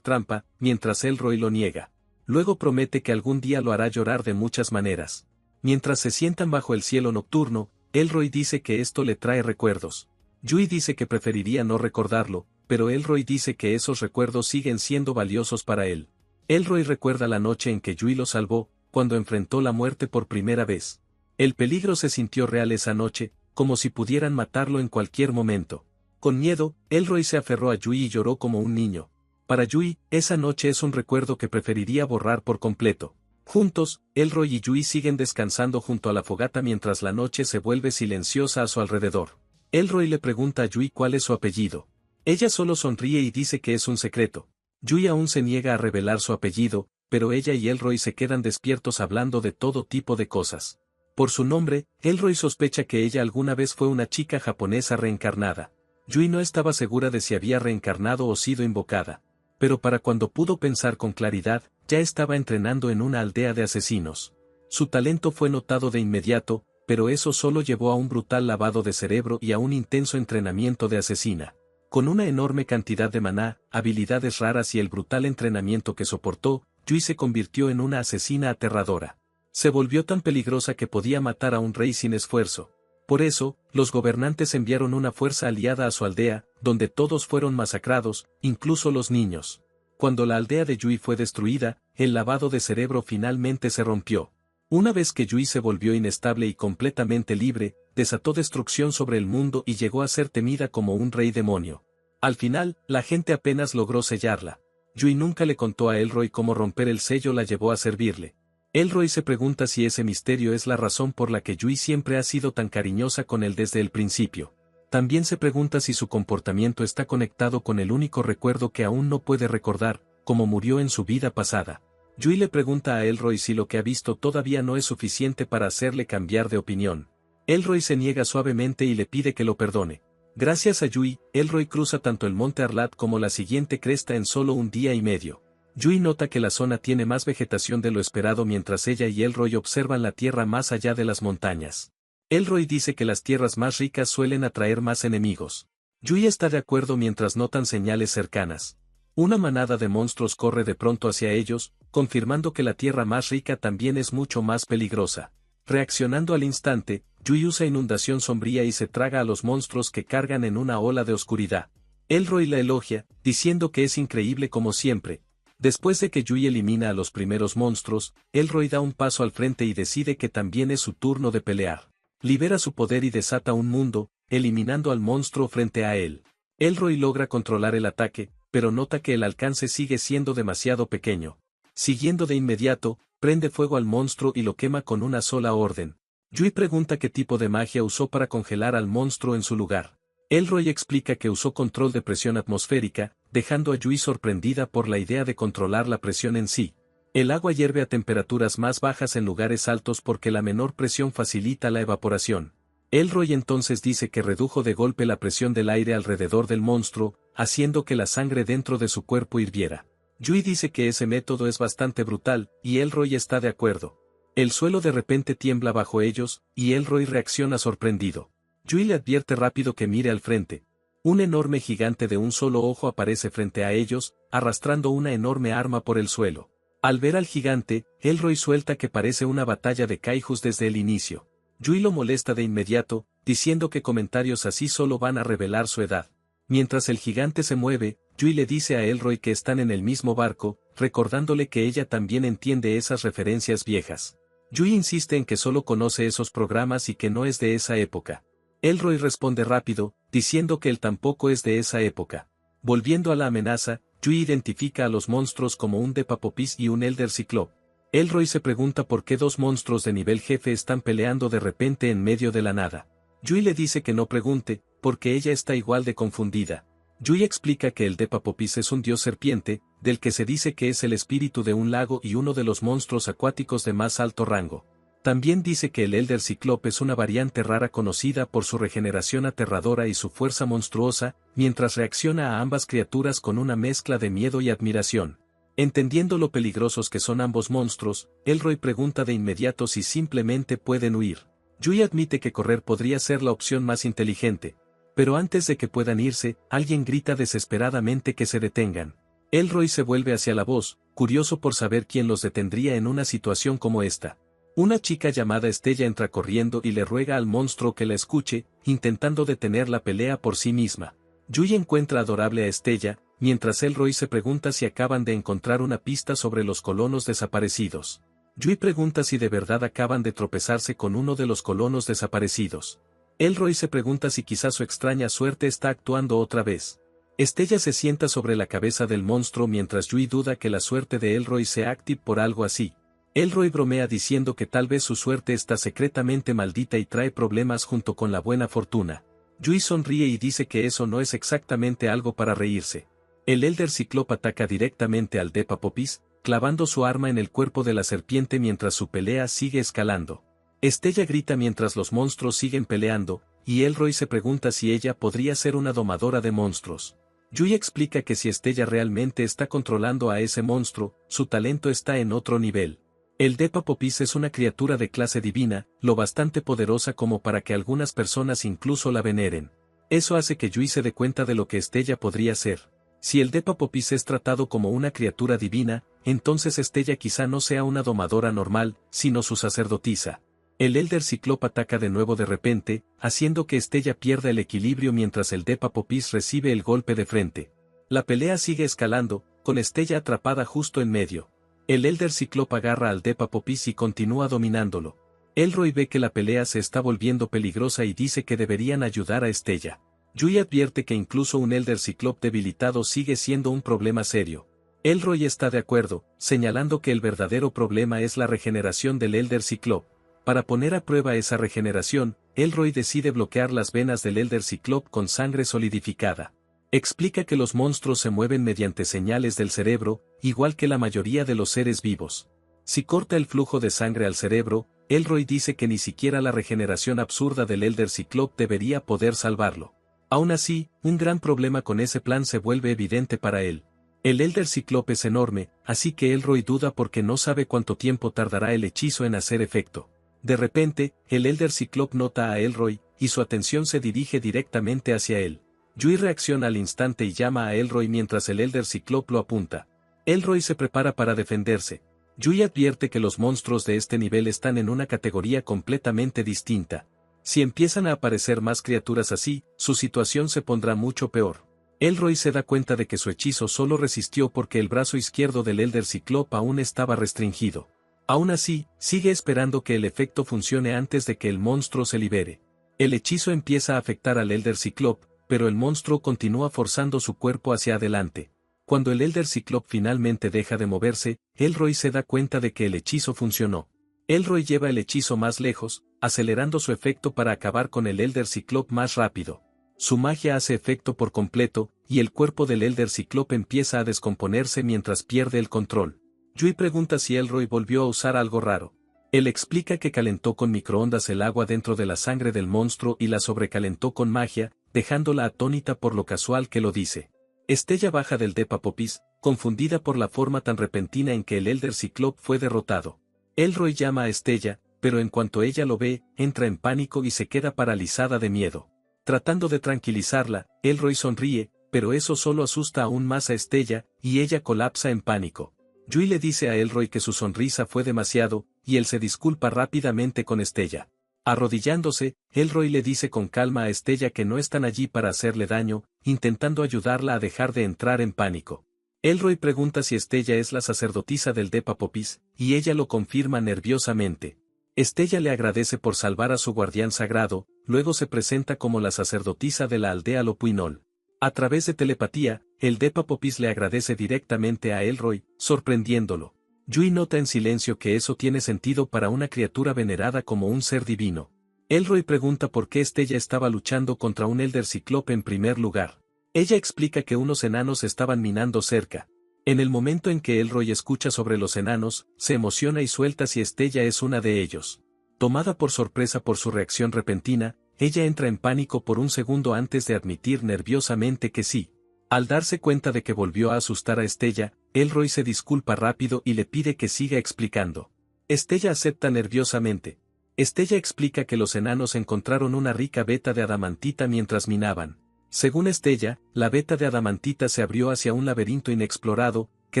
trampa, mientras Elroy lo niega. Luego promete que algún día lo hará llorar de muchas maneras. Mientras se sientan bajo el cielo nocturno, Elroy dice que esto le trae recuerdos. Yui dice que preferiría no recordarlo, pero Elroy dice que esos recuerdos siguen siendo valiosos para él. Elroy recuerda la noche en que Yui lo salvó, cuando enfrentó la muerte por primera vez. El peligro se sintió real esa noche, como si pudieran matarlo en cualquier momento. Con miedo, Elroy se aferró a Yui y lloró como un niño. Para Yui, esa noche es un recuerdo que preferiría borrar por completo. Juntos, Elroy y Yui siguen descansando junto a la fogata mientras la noche se vuelve silenciosa a su alrededor. Elroy le pregunta a Yui cuál es su apellido. Ella solo sonríe y dice que es un secreto. Yui aún se niega a revelar su apellido, pero ella y Elroy se quedan despiertos hablando de todo tipo de cosas. Por su nombre, Elroy sospecha que ella alguna vez fue una chica japonesa reencarnada. Yui no estaba segura de si había reencarnado o sido invocada. Pero para cuando pudo pensar con claridad, ya estaba entrenando en una aldea de asesinos. Su talento fue notado de inmediato, pero eso solo llevó a un brutal lavado de cerebro y a un intenso entrenamiento de asesina. Con una enorme cantidad de maná, habilidades raras y el brutal entrenamiento que soportó, Yui se convirtió en una asesina aterradora. Se volvió tan peligrosa que podía matar a un rey sin esfuerzo. Por eso, los gobernantes enviaron una fuerza aliada a su aldea, donde todos fueron masacrados, incluso los niños. Cuando la aldea de Yui fue destruida, el lavado de cerebro finalmente se rompió. Una vez que Yui se volvió inestable y completamente libre, desató destrucción sobre el mundo y llegó a ser temida como un rey demonio. Al final, la gente apenas logró sellarla. Yui nunca le contó a Elroy cómo romper el sello la llevó a servirle. Elroy se pregunta si ese misterio es la razón por la que Yui siempre ha sido tan cariñosa con él desde el principio. También se pregunta si su comportamiento está conectado con el único recuerdo que aún no puede recordar, como murió en su vida pasada. Yui le pregunta a Elroy si lo que ha visto todavía no es suficiente para hacerle cambiar de opinión. Elroy se niega suavemente y le pide que lo perdone. Gracias a Yui, Elroy cruza tanto el monte Arlat como la siguiente cresta en solo un día y medio. Yui nota que la zona tiene más vegetación de lo esperado mientras ella y Elroy observan la tierra más allá de las montañas. Elroy dice que las tierras más ricas suelen atraer más enemigos. Yui está de acuerdo mientras notan señales cercanas. Una manada de monstruos corre de pronto hacia ellos, confirmando que la tierra más rica también es mucho más peligrosa. Reaccionando al instante, Yui usa inundación sombría y se traga a los monstruos que cargan en una ola de oscuridad. Elroy la elogia, diciendo que es increíble como siempre. Después de que Yui elimina a los primeros monstruos, Elroy da un paso al frente y decide que también es su turno de pelear. Libera su poder y desata un mundo, eliminando al monstruo frente a él. Elroy logra controlar el ataque, pero nota que el alcance sigue siendo demasiado pequeño. Siguiendo de inmediato, prende fuego al monstruo y lo quema con una sola orden. Yui pregunta qué tipo de magia usó para congelar al monstruo en su lugar. Elroy explica que usó control de presión atmosférica, dejando a Yui sorprendida por la idea de controlar la presión en sí. El agua hierve a temperaturas más bajas en lugares altos porque la menor presión facilita la evaporación. Elroy entonces dice que redujo de golpe la presión del aire alrededor del monstruo, haciendo que la sangre dentro de su cuerpo hirviera. Yui dice que ese método es bastante brutal, y Elroy está de acuerdo. El suelo de repente tiembla bajo ellos, y Elroy reacciona sorprendido. Yui le advierte rápido que mire al frente. Un enorme gigante de un solo ojo aparece frente a ellos, arrastrando una enorme arma por el suelo. Al ver al gigante, Elroy suelta que parece una batalla de kaijus desde el inicio. Yui lo molesta de inmediato, diciendo que comentarios así solo van a revelar su edad. Mientras el gigante se mueve, Yui le dice a Elroy que están en el mismo barco, recordándole que ella también entiende esas referencias viejas. Yui insiste en que solo conoce esos programas y que no es de esa época. Elroy responde rápido, diciendo que él tampoco es de esa época. Volviendo a la amenaza, Yui identifica a los monstruos como un Depapopis y un Elder Ciclop. Elroy se pregunta por qué dos monstruos de nivel jefe están peleando de repente en medio de la nada. Yui le dice que no pregunte, porque ella está igual de confundida. Yui explica que el Depapopis es un dios serpiente, del que se dice que es el espíritu de un lago y uno de los monstruos acuáticos de más alto rango. También dice que el Elder Ciclope es una variante rara conocida por su regeneración aterradora y su fuerza monstruosa, mientras reacciona a ambas criaturas con una mezcla de miedo y admiración. Entendiendo lo peligrosos que son ambos monstruos, Elroy pregunta de inmediato si simplemente pueden huir. Yui admite que correr podría ser la opción más inteligente. Pero antes de que puedan irse, alguien grita desesperadamente que se detengan. Elroy se vuelve hacia la voz, curioso por saber quién los detendría en una situación como esta. Una chica llamada Estella entra corriendo y le ruega al monstruo que la escuche, intentando detener la pelea por sí misma. Yui encuentra adorable a Estella, mientras Elroy se pregunta si acaban de encontrar una pista sobre los colonos desaparecidos. Yui pregunta si de verdad acaban de tropezarse con uno de los colonos desaparecidos. Elroy se pregunta si quizás su extraña suerte está actuando otra vez. Estella se sienta sobre la cabeza del monstruo mientras Yui duda que la suerte de Elroy sea active por algo así. Elroy bromea diciendo que tal vez su suerte está secretamente maldita y trae problemas junto con la buena fortuna. Yui sonríe y dice que eso no es exactamente algo para reírse. El Elder Ciclope ataca directamente al Depa Popis, clavando su arma en el cuerpo de la serpiente mientras su pelea sigue escalando. Estella grita mientras los monstruos siguen peleando, y Elroy se pregunta si ella podría ser una domadora de monstruos. Yui explica que si Estella realmente está controlando a ese monstruo, su talento está en otro nivel. El Depa Popis es una criatura de clase divina, lo bastante poderosa como para que algunas personas incluso la veneren. Eso hace que Yui se dé cuenta de lo que Estella podría ser. Si el Depa Popis es tratado como una criatura divina, entonces Estella quizá no sea una domadora normal, sino su sacerdotisa. El Elder Ciclope ataca de nuevo de repente, haciendo que Estella pierda el equilibrio mientras el Depa Popis recibe el golpe de frente. La pelea sigue escalando, con Estella atrapada justo en medio. El Elder Ciclope agarra al Depa Popis y continúa dominándolo. Elroy ve que la pelea se está volviendo peligrosa y dice que deberían ayudar a Estella. Yui advierte que incluso un Elder Ciclope debilitado sigue siendo un problema serio. Elroy está de acuerdo, señalando que el verdadero problema es la regeneración del Elder Ciclope. Para poner a prueba esa regeneración, Elroy decide bloquear las venas del Elder Ciclope con sangre solidificada. Explica que los monstruos se mueven mediante señales del cerebro, igual que la mayoría de los seres vivos. Si corta el flujo de sangre al cerebro, Elroy dice que ni siquiera la regeneración absurda del Elder Ciclope debería poder salvarlo. Aún así, un gran problema con ese plan se vuelve evidente para él. El Elder Ciclope es enorme, así que Elroy duda porque no sabe cuánto tiempo tardará el hechizo en hacer efecto. De repente, el Elder Ciclope nota a Elroy, y su atención se dirige directamente hacia él. Yui reacciona al instante y llama a Elroy mientras el Elder Ciclope lo apunta. Elroy se prepara para defenderse. Yui advierte que los monstruos de este nivel están en una categoría completamente distinta. Si empiezan a aparecer más criaturas así, su situación se pondrá mucho peor. Elroy se da cuenta de que su hechizo solo resistió porque el brazo izquierdo del Elder Ciclope aún estaba restringido. Aún así, sigue esperando que el efecto funcione antes de que el monstruo se libere. El hechizo empieza a afectar al Elder Ciclope, pero el monstruo continúa forzando su cuerpo hacia adelante. Cuando el Elder Ciclope finalmente deja de moverse, Elroy se da cuenta de que el hechizo funcionó. Elroy lleva el hechizo más lejos, acelerando su efecto para acabar con el Elder Ciclope más rápido. Su magia hace efecto por completo, y el cuerpo del Elder Ciclope empieza a descomponerse mientras pierde el control. Yui pregunta si Elroy volvió a usar algo raro. Él explica que calentó con microondas el agua dentro de la sangre del monstruo y la sobrecalentó con magia, dejándola atónita por lo casual que lo dice. Estella baja del Depa Popis, confundida por la forma tan repentina en que el Elder Ciclope fue derrotado. Elroy llama a Estella, pero en cuanto ella lo ve, entra en pánico y se queda paralizada de miedo. Tratando de tranquilizarla, Elroy sonríe, pero eso solo asusta aún más a Estella, y ella colapsa en pánico. Yui le dice a Elroy que su sonrisa fue demasiado, y él se disculpa rápidamente con Estella. Arrodillándose, Elroy le dice con calma a Estella que no están allí para hacerle daño, intentando ayudarla a dejar de entrar en pánico. Elroy pregunta si Estella es la sacerdotisa del Depa Popis, y ella lo confirma nerviosamente. Estella le agradece por salvar a su guardián sagrado, luego se presenta como la sacerdotisa de la aldea Lopuinol. A través de telepatía, el Depa Popis le agradece directamente a Elroy, sorprendiéndolo. Yui nota en silencio que eso tiene sentido para una criatura venerada como un ser divino. Elroy pregunta por qué Estella estaba luchando contra un Elder Ciclope en primer lugar. Ella explica que unos enanos estaban minando cerca. En el momento en que Elroy escucha sobre los enanos, se emociona y suelta si Estella es una de ellos. Tomada por sorpresa por su reacción repentina, ella entra en pánico por un segundo antes de admitir nerviosamente que sí. Al darse cuenta de que volvió a asustar a Estella, Elroy se disculpa rápido y le pide que siga explicando. Estella acepta nerviosamente. Estella explica que los enanos encontraron una rica veta de adamantita mientras minaban. Según Estella, la veta de adamantita se abrió hacia un laberinto inexplorado, que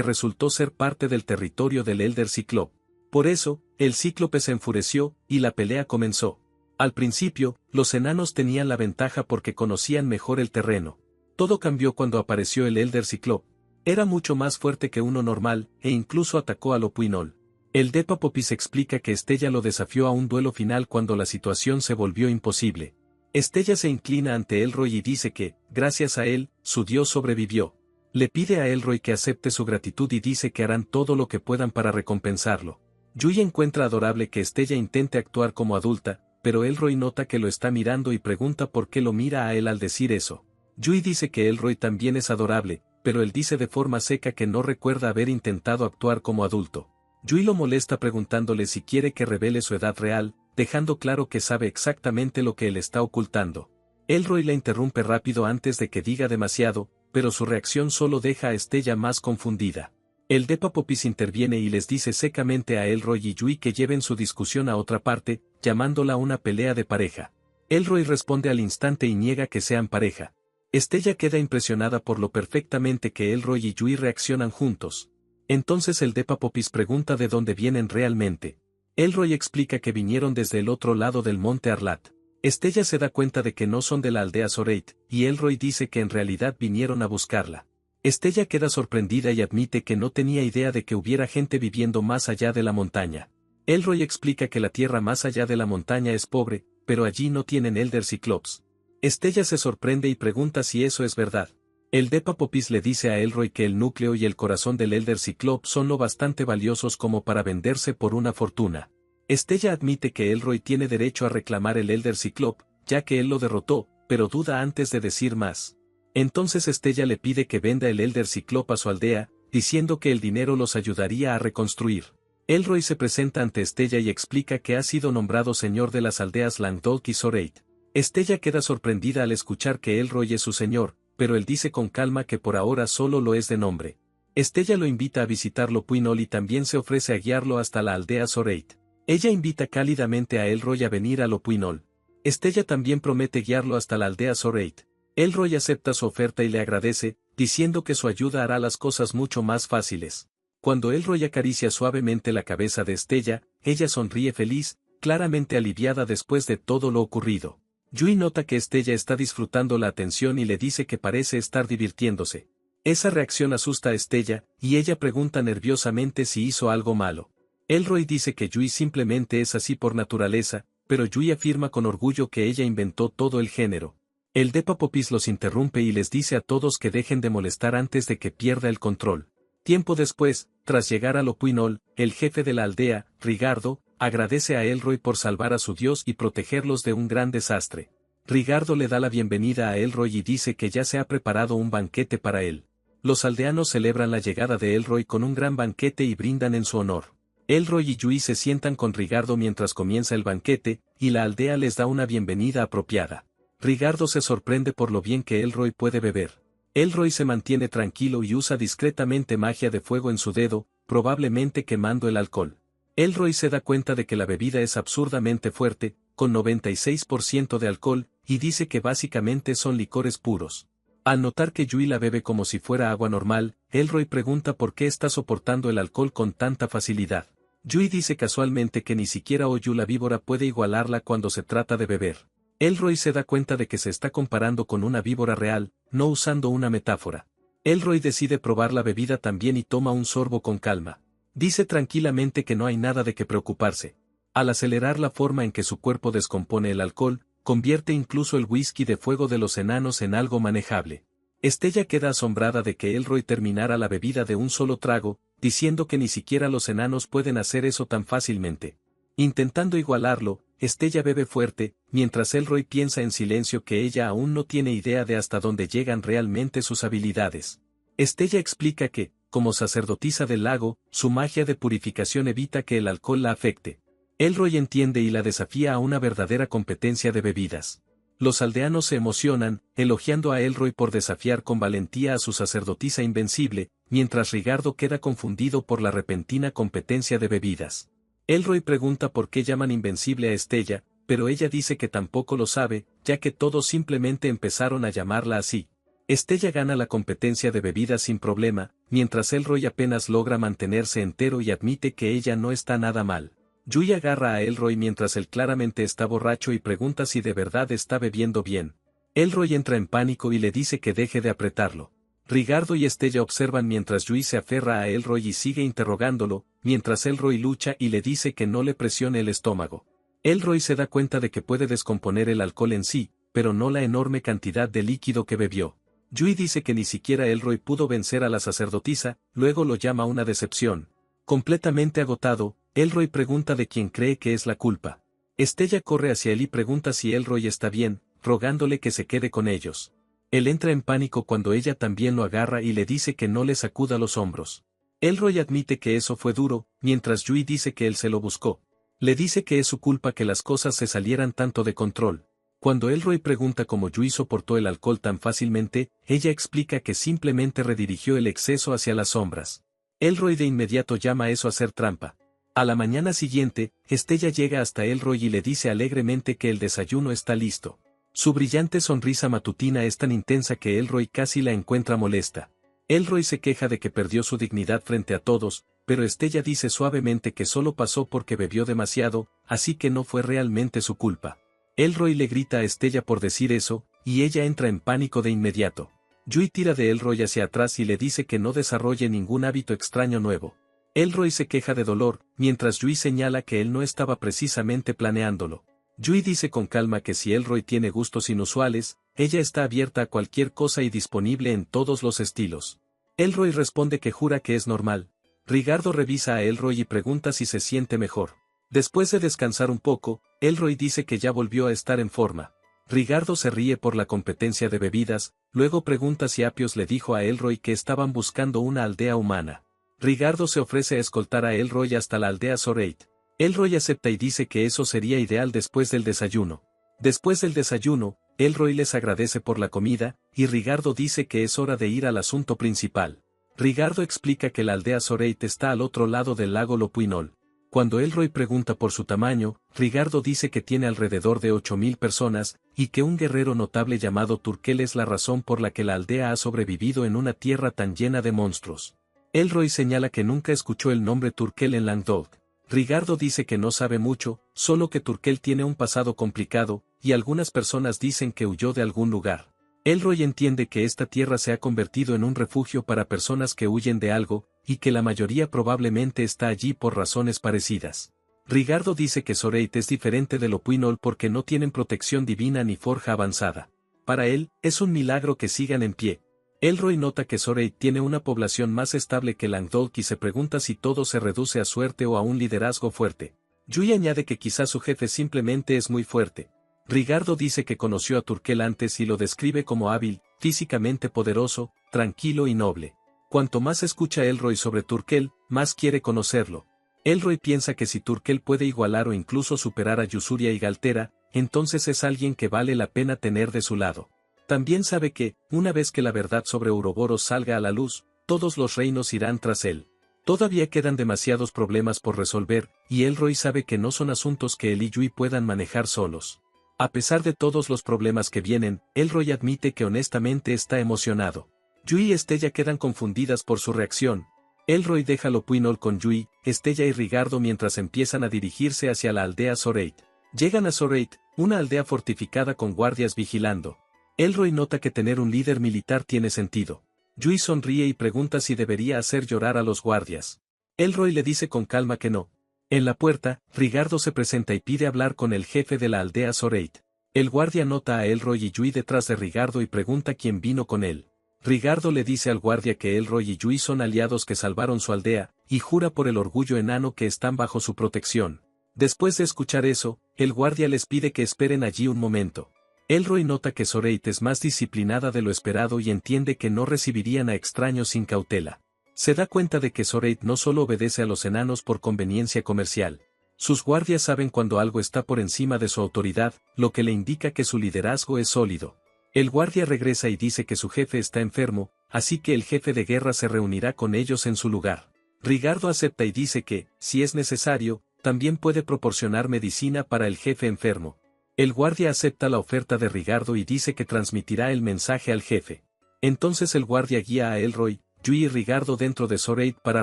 resultó ser parte del territorio del Elder Cíclope. Por eso, el Cíclope se enfureció, y la pelea comenzó. Al principio, los enanos tenían la ventaja porque conocían mejor el terreno. Todo cambió cuando apareció el Elder Cíclope. Era mucho más fuerte que uno normal, e incluso atacó a Lopuinol. El Depa Popis explica que Estella lo desafió a un duelo final cuando la situación se volvió imposible. Estella se inclina ante Elroy y dice que, gracias a él, su dios sobrevivió. Le pide a Elroy que acepte su gratitud y dice que harán todo lo que puedan para recompensarlo. Yui encuentra adorable que Estella intente actuar como adulta, pero Elroy nota que lo está mirando y pregunta por qué lo mira a él al decir eso. Yui dice que Elroy también es adorable, pero él dice de forma seca que no recuerda haber intentado actuar como adulto. Yui lo molesta preguntándole si quiere que revele su edad real, dejando claro que sabe exactamente lo que él está ocultando. Elroy la interrumpe rápido antes de que diga demasiado, pero su reacción solo deja a Estella más confundida. El Depa Popis interviene y les dice secamente a Elroy y Yui que lleven su discusión a otra parte, llamándola una pelea de pareja. Elroy responde al instante y niega que sean pareja. Estella queda impresionada por lo perfectamente que Elroy y Yui reaccionan juntos. Entonces el Depa Popis pregunta de dónde vienen realmente. Elroy explica que vinieron desde el otro lado del monte Arlat. Estella se da cuenta de que no son de la aldea Soreit, y Elroy dice que en realidad vinieron a buscarla. Estella queda sorprendida y admite que no tenía idea de que hubiera gente viviendo más allá de la montaña. Elroy explica que la tierra más allá de la montaña es pobre, pero allí no tienen Elder Cíclopes. Estella se sorprende y pregunta si eso es verdad. El Depa Popis le dice a Elroy que el núcleo y el corazón del Elder Cíclope son lo bastante valiosos como para venderse por una fortuna. Estella admite que Elroy tiene derecho a reclamar el Elder Cíclope, ya que él lo derrotó, pero duda antes de decir más. Entonces Estella le pide que venda el Elder Cíclope a su aldea, diciendo que el dinero los ayudaría a reconstruir. Elroy se presenta ante Estella y explica que ha sido nombrado señor de las aldeas Langdolk y Soreit. Estella queda sorprendida al escuchar que Elroy es su señor, pero él dice con calma que por ahora solo lo es de nombre. Estella lo invita a visitar Lopuinol y también se ofrece a guiarlo hasta la aldea Soreit. Ella invita cálidamente a Elroy a venir a Lopuinol. Estella también promete guiarlo hasta la aldea Soreit. Elroy acepta su oferta y le agradece, diciendo que su ayuda hará las cosas mucho más fáciles. Cuando Elroy acaricia suavemente la cabeza de Estella, ella sonríe feliz, claramente aliviada después de todo lo ocurrido. Yui nota que Estella está disfrutando la atención y le dice que parece estar divirtiéndose. Esa reacción asusta a Estella, y ella pregunta nerviosamente si hizo algo malo. Elroy dice que Yui simplemente es así por naturaleza, pero Yui afirma con orgullo que ella inventó todo el género. El Depa Popis los interrumpe y les dice a todos que dejen de molestar antes de que pierda el control. Tiempo después, tras llegar a Lopuinol, el jefe de la aldea, Rigardo, agradece a Elroy por salvar a su dios y protegerlos de un gran desastre. Rigardo le da la bienvenida a Elroy y dice que ya se ha preparado un banquete para él. Los aldeanos celebran la llegada de Elroy con un gran banquete y brindan en su honor. Elroy y Yui se sientan con Rigardo mientras comienza el banquete, y la aldea les da una bienvenida apropiada. Rigardo se sorprende por lo bien que Elroy puede beber. Elroy se mantiene tranquilo y usa discretamente magia de fuego en su dedo, probablemente quemando el alcohol. Elroy se da cuenta de que la bebida es absurdamente fuerte, con 96% de alcohol, y dice que básicamente son licores puros. Al notar que Yui la bebe como si fuera agua normal, Elroy pregunta por qué está soportando el alcohol con tanta facilidad. Yui dice casualmente que ni siquiera Oyu la víbora puede igualarla cuando se trata de beber. Elroy se da cuenta de que se está comparando con una víbora real, no usando una metáfora. Elroy decide probar la bebida también y toma un sorbo con calma. Dice tranquilamente que no hay nada de qué preocuparse. Al acelerar la forma en que su cuerpo descompone el alcohol, convierte incluso el whisky de fuego de los enanos en algo manejable. Estella queda asombrada de que Elroy terminara la bebida de un solo trago, diciendo que ni siquiera los enanos pueden hacer eso tan fácilmente. Intentando igualarlo, Estella bebe fuerte, mientras Elroy piensa en silencio que ella aún no tiene idea de hasta dónde llegan realmente sus habilidades. Estella explica que, como sacerdotisa del lago, su magia de purificación evita que el alcohol la afecte. Elroy entiende y la desafía a una verdadera competencia de bebidas. Los aldeanos se emocionan, elogiando a Elroy por desafiar con valentía a su sacerdotisa invencible, mientras Rigardo queda confundido por la repentina competencia de bebidas. Elroy pregunta por qué llaman invencible a Estella, pero ella dice que tampoco lo sabe, ya que todos simplemente empezaron a llamarla así. Estella gana la competencia de bebidas sin problema, mientras Elroy apenas logra mantenerse entero y admite que ella no está nada mal. Yui agarra a Elroy mientras él claramente está borracho y pregunta si de verdad está bebiendo bien. Elroy entra en pánico y le dice que deje de apretarlo. Rigardo y Estella observan mientras Yui se aferra a Elroy y sigue interrogándolo, mientras Elroy lucha y le dice que no le presione el estómago. Elroy se da cuenta de que puede descomponer el alcohol en sí, pero no la enorme cantidad de líquido que bebió. Yui dice que ni siquiera Elroy pudo vencer a la sacerdotisa, luego lo llama una decepción. Completamente agotado, Elroy pregunta de quién cree que es la culpa. Estella corre hacia él y pregunta si Elroy está bien, rogándole que se quede con ellos. Él entra en pánico cuando ella también lo agarra y le dice que no le sacuda los hombros. Elroy admite que eso fue duro, mientras Yui dice que él se lo buscó. Le dice que es su culpa que las cosas se salieran tanto de control. Cuando Elroy pregunta cómo Yui soportó el alcohol tan fácilmente, ella explica que simplemente redirigió el exceso hacia las sombras. Elroy de inmediato llama a eso hacer trampa. A la mañana siguiente, Estella llega hasta Elroy y le dice alegremente que el desayuno está listo. Su brillante sonrisa matutina es tan intensa que Elroy casi la encuentra molesta. Elroy se queja de que perdió su dignidad frente a todos, pero Estella dice suavemente que solo pasó porque bebió demasiado, así que no fue realmente su culpa. Elroy le grita a Estella por decir eso, y ella entra en pánico de inmediato. Yui tira de Elroy hacia atrás y le dice que no desarrolle ningún hábito extraño nuevo. Elroy se queja de dolor, mientras Yui señala que él no estaba precisamente planeándolo. Yui dice con calma que si Elroy tiene gustos inusuales, ella está abierta a cualquier cosa y disponible en todos los estilos. Elroy responde que jura que es normal. Rigardo revisa a Elroy y pregunta si se siente mejor. Después de descansar un poco, Elroy dice que ya volvió a estar en forma. Rigardo se ríe por la competencia de bebidas, luego pregunta si Apios le dijo a Elroy que estaban buscando una aldea humana. Rigardo se ofrece a escoltar a Elroy hasta la aldea Soreit. Elroy acepta y dice que eso sería ideal después del desayuno. Después del desayuno, Elroy les agradece por la comida, y Rigardo dice que es hora de ir al asunto principal. Rigardo explica que la aldea Soreit está al otro lado del lago Lopuinol. Cuando Elroy pregunta por su tamaño, Rigardo dice que tiene alrededor de 8000 personas, y que un guerrero notable llamado Turkel es la razón por la que la aldea ha sobrevivido en una tierra tan llena de monstruos. Elroy señala que nunca escuchó el nombre Turkel en Languedoc. Rigardo dice que no sabe mucho, solo que Turkel tiene un pasado complicado, y algunas personas dicen que huyó de algún lugar. Elroy entiende que esta tierra se ha convertido en un refugio para personas que huyen de algo, y que la mayoría probablemente está allí por razones parecidas. Rigardo dice que Soreit es diferente de Lopuinol porque no tienen protección divina ni forja avanzada. Para él, es un milagro que sigan en pie. Elroy nota que Soreit tiene una población más estable que Languedoc y se pregunta si todo se reduce a suerte o a un liderazgo fuerte. Yui añade que quizás su jefe simplemente es muy fuerte. Rigardo dice que conoció a Turkel antes y lo describe como hábil, físicamente poderoso, tranquilo y noble. Cuanto más escucha Elroy sobre Turkel, más quiere conocerlo. Elroy piensa que si Turkel puede igualar o incluso superar a Yusuria y Galtera, entonces es alguien que vale la pena tener de su lado. También sabe que, una vez que la verdad sobre Ouroboros salga a la luz, todos los reinos irán tras él. Todavía quedan demasiados problemas por resolver, y Elroy sabe que no son asuntos que él y Yui puedan manejar solos. A pesar de todos los problemas que vienen, Elroy admite que honestamente está emocionado. Yui y Estella quedan confundidas por su reacción. Elroy deja Lopuinol con Yui, Estella y Rigardo mientras empiezan a dirigirse hacia la aldea Soreit. Llegan a Soreit, una aldea fortificada con guardias vigilando. Elroy nota que tener un líder militar tiene sentido. Yui sonríe y pregunta si debería hacer llorar a los guardias. Elroy le dice con calma que no. En la puerta, Rigardo se presenta y pide hablar con el jefe de la aldea Soreit. El guardia nota a Elroy y Yui detrás de Rigardo y pregunta quién vino con él. Rigardo le dice al guardia que Elroy y Yui son aliados que salvaron su aldea, y jura por el orgullo enano que están bajo su protección. Después de escuchar eso, el guardia les pide que esperen allí un momento. Elroy nota que Soreit es más disciplinada de lo esperado y entiende que no recibirían a extraños sin cautela. Se da cuenta de que Soreit no solo obedece a los enanos por conveniencia comercial. Sus guardias saben cuando algo está por encima de su autoridad, lo que le indica que su liderazgo es sólido. El guardia regresa y dice que su jefe está enfermo, así que el jefe de guerra se reunirá con ellos en su lugar. Rigardo acepta y dice que, si es necesario, también puede proporcionar medicina para el jefe enfermo. El guardia acepta la oferta de Rigardo y dice que transmitirá el mensaje al jefe. Entonces el guardia guía a Elroy, Yui y Rigardo dentro de Zoraid para